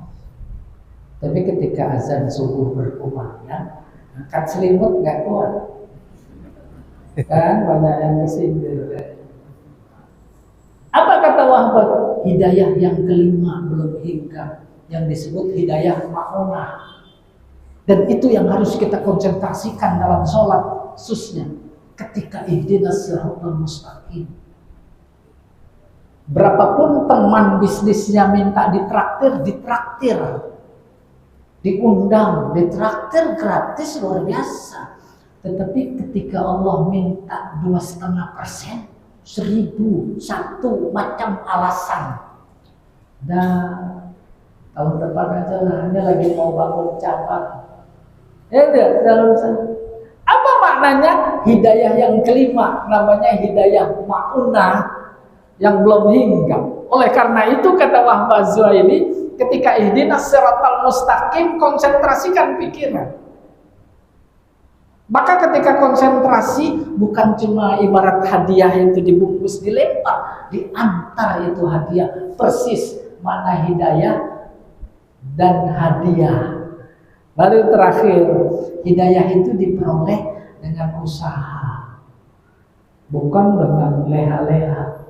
tapi ketika azan subuh berkumandang, angkat selimut nggak kuat. Kan banyak yang kesindir. Apa kata Wahbah? Hidayah yang kelima belum hingga, yang disebut hidayah ma'unah. Dan itu yang harus kita konsentrasikan dalam sholat, khususnya ketika ihdinas siratal mustaqim. Berapapun teman bisnisnya minta ditraktir, diundang, ditraktir gratis luar biasa. Tetapi ketika Allah minta 2,5%, 1.000 satu macam alasan. Dan tahun depan aja lah, ini lagi mau bangun cabang. Ya udah, dalam sana. Apa maknanya hidayah yang kelima? Namanya hidayah ma'unah, yang belum hingga. Oleh karena itu kata Wahbah Zuhaili, ketika ihdinas siratal mustaqim, konsentrasikan pikiran. Maka ketika konsentrasi, bukan cuma ibarat hadiah itu dibungkus dilempar, diantar itu hadiah persis mana hidayah dan hadiah. Baru terakhir, hidayah itu diperoleh dengan usaha, bukan dengan leha-leha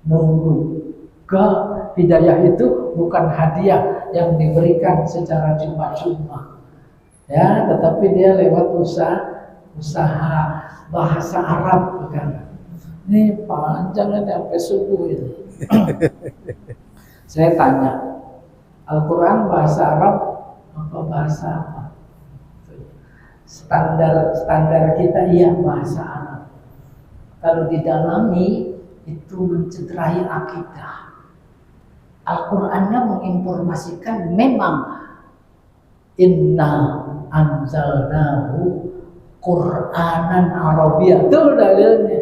nunggu. Hidayah itu bukan hadiah yang diberikan secara cuma-cuma, ya, tetapi dia lewat usaha bahasa Arab, bukan. Ini panjang ini sampai subuh ini. Saya tanya, Al-Quran bahasa Arab apa bahasa apa? Standar kita iya bahasa Arab. Kalau didalami itu mencederai akidah. Al-Qur'annya menginformasikan memang inna anzalnahu Qur'anan Arabiyya. Itu dalilnya.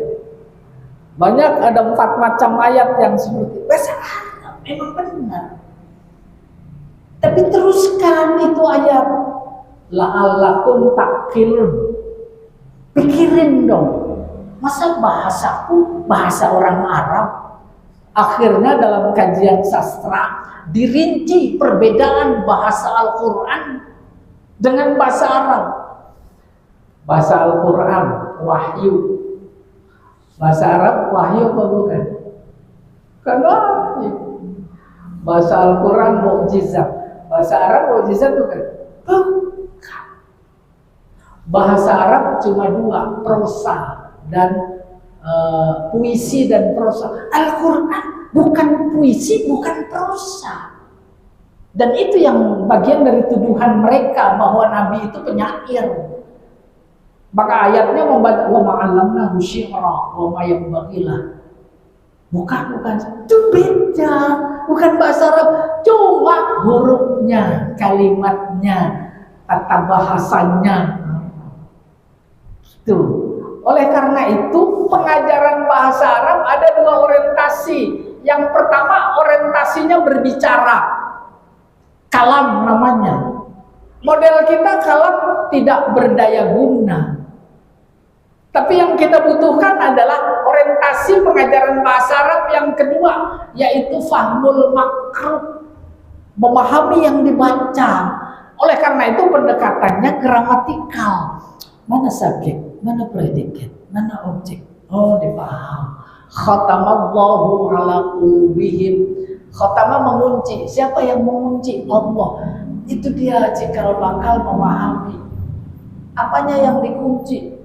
Banyak ada 4 macam ayat yang seperti bahasa Arab, memang benar. Tapi teruskan itu ayat, la'allakum ta'qilun. Pikirin dong. Masa bahasaku bahasa orang Arab? Akhirnya dalam kajian sastra dirinci perbedaan bahasa Al-Quran dengan bahasa Arab. Bahasa Al-Quran wahyu, bahasa Arab wahyu apa bukan? Kan wahyu. Bahasa Al-Quran mukjizat, bahasa Arab mukjizat bukan? Bukan. Bahasa Arab cuma 2, prosa dan puisi dan prosa. Al-Quran bukan puisi, bukan prosa. Dan itu yang bagian dari tuduhan mereka bahwa Nabi itu penyair. Maka ayatnya membaca wa ma'allamnahu syi'ra wa ma yanbaghilah. Bukan, itu beda, bukan bahasa Arab, cuma hurufnya, kalimatnya, tata bahasanya. Itu. Oleh karena itu pengajaran bahasa Arab ada 2 orientasi. Yang pertama orientasinya berbicara, kalam namanya. Model kita kalam tidak berdaya guna. Tapi yang kita butuhkan adalah orientasi pengajaran bahasa Arab yang kedua, yaitu fahmul makruf, memahami yang dibaca. Oleh karena itu pendekatannya gramatikal. Mana subjek, mana predikat, mana objek. Oh, dipaham. Khatamallahu ala qulubihim. Khatama mengunci. Siapa yang mengunci? Allah. Itu dia jika bakal memahami. Apanya yang dikunci?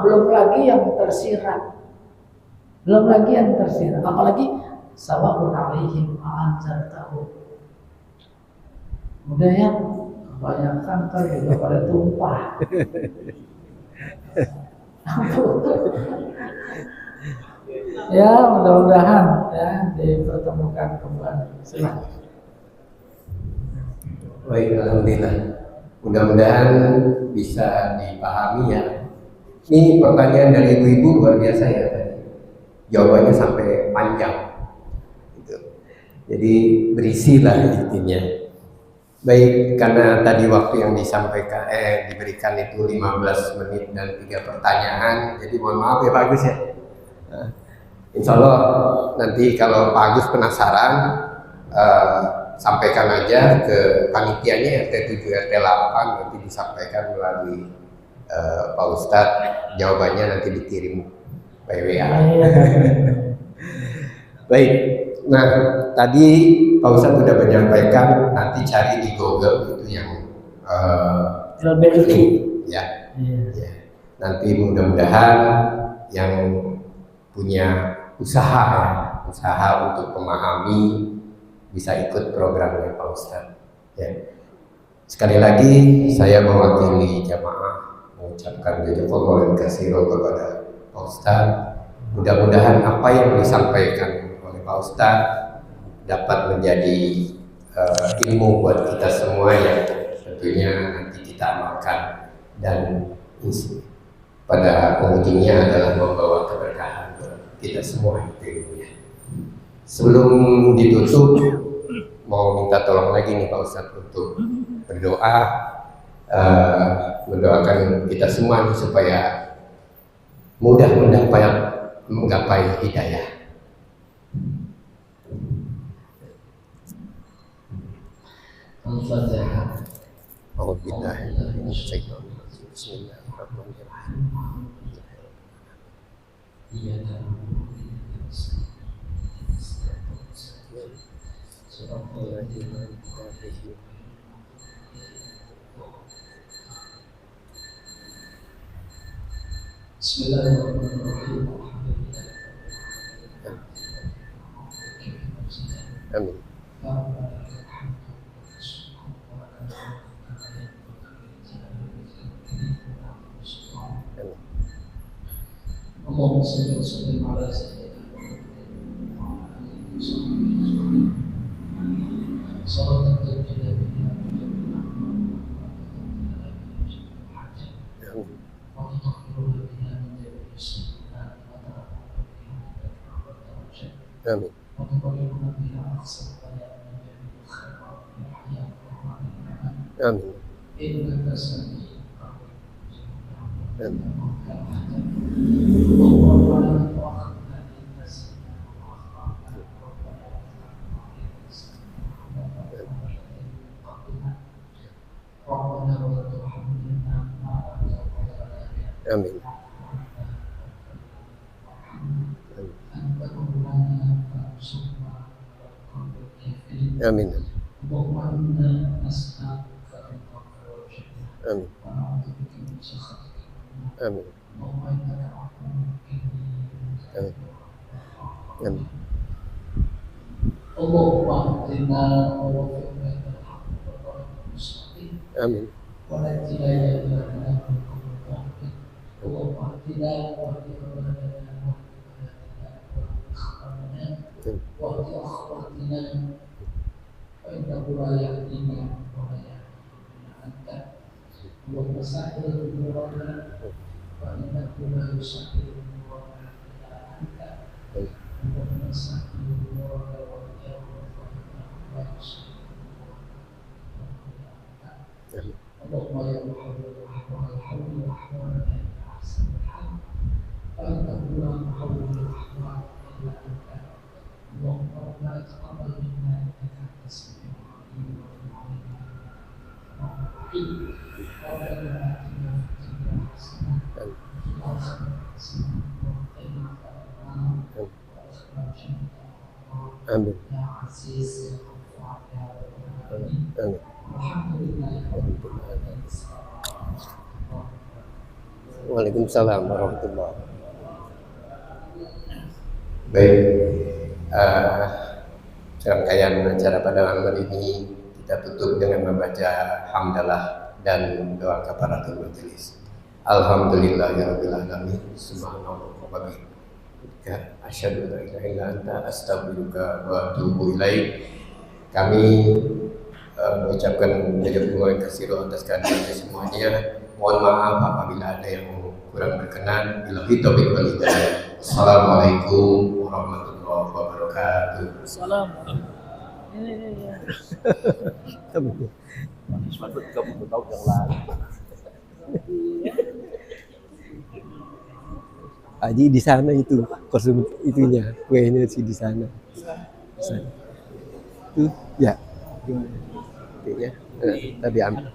Belum lagi yang tersirat. Belum lagi yang tersirat. Apalagi sawa'un 'alaihim a'anzartahu. Udah ya, kebanyakan kan juga pada tumpah. Ya, mudah-mudahan ya dipertemukan kembali. Silakan. Baik, alhamdulillah. Mudah-mudahan bisa dipahami ya. Ini pertanyaan dari ibu-ibu luar biasa ya. Jawabannya sampai panjang. Gitu. Jadi berisi lah intinya. Baik, karena tadi waktu yang disampaikan diberikan itu 15 menit dan 3 pertanyaan. Jadi mohon maaf ya Pak Agus ya. Insya Allah nanti kalau Pak Agus penasaran, sampaikan aja ke panitianya RT 7 RT 8, nanti disampaikan melalui Pak Ustadz, jawabannya nanti dikirim by WA. Baik, nah tadi Pak Ustadz sudah menyampaikan nanti cari di Google itu yang ya. Ya. Nanti mudah-mudahan yang punya usaha untuk memahami bisa ikut programnya Pak Ustadz. Ya. Sekali lagi saya mewakili jamaah mengucapkan jazakallahu khairan kepada Pak Ustadz. Mudah-mudahan apa yang disampaikan oleh Pak Ustadz dapat menjadi ilmu buat kita semua yang tentunya nanti kita amalkan, dan pada ujungnya adalah membawa keberkahan buat kita semua ilmunya. Sebelum ditutup, mau minta tolong lagi nih Pak Ustadz untuk berdoa, mendoakan kita semua nih supaya mudah menggapai hidayah. Al-Fatihah. Bismillahirrahmanirrahim. Bismillahirrahmanirrahim. Amin. اللهم صل وسلم على سيدنا محمد صلاة تنجينا بها وتطهرنا بها من جميع السيئات Amin. وتبلغنا بها أقصى البلاء من جميع الخيرات في الحياة والممات Amin. إنك سميع Amin. Amin. Amin. Amin. Amin. Amin. Amin. اللهم اهدنا ووفقنا الى الحق والطريق المستقيم Amin. ولا ابتلاء الا بنا من كل ضعف اللهم اهدنا واهد اولادنا واهد اخواتنا فانه لا يهدينا ولا يهدينا انت اللهم سهل امورنا فانه لا يسهل امورنا الا انت اللهم سهل امورنا واجعلنا فانه لا يسهل اللهم يا محمد احوال الحول واحوالنا الى احسن الحال فانه لا محول الاحوال الا انت اللهم ربنا تقبل منا انك انت السميع العليم وتب علينا ربنا اتنا في الدنيا حسنه وفي الاخره حسنه وقنا عذاب النار وادخلنا جنه Amin. يا عزيز يا غفار يا رب العالمين Amin. الحمد لله رب العالمين. Waalaikumsalam warahmatullahi wabarakatuh. Baik, serangkaian acara pada malam hari ini kita tutup dengan membaca hamdalah dan doa kafaratul majelis. Alhamdulillahirabbil alamin. Subhanallah wa bihamdika asyhadu an la ilaha illa anta astaghfiruka wa atubu ilaik. Kami mengucapkan jazakumullah khairan atas kehadirannya semuanya. Mohon maaf apabila ada yang kurang berkenan. Billahi taufiq wal hidayah. Assalamualaikum warahmatullahi wabarakatuh. Assalamualaikum. Sepatut 30 tahun yang lalu. Aji di sana itu kostum itunya, kuenya sih di sana. Di sana. Tuh, ya. Gimana? Oke, ya. Tadi ambil.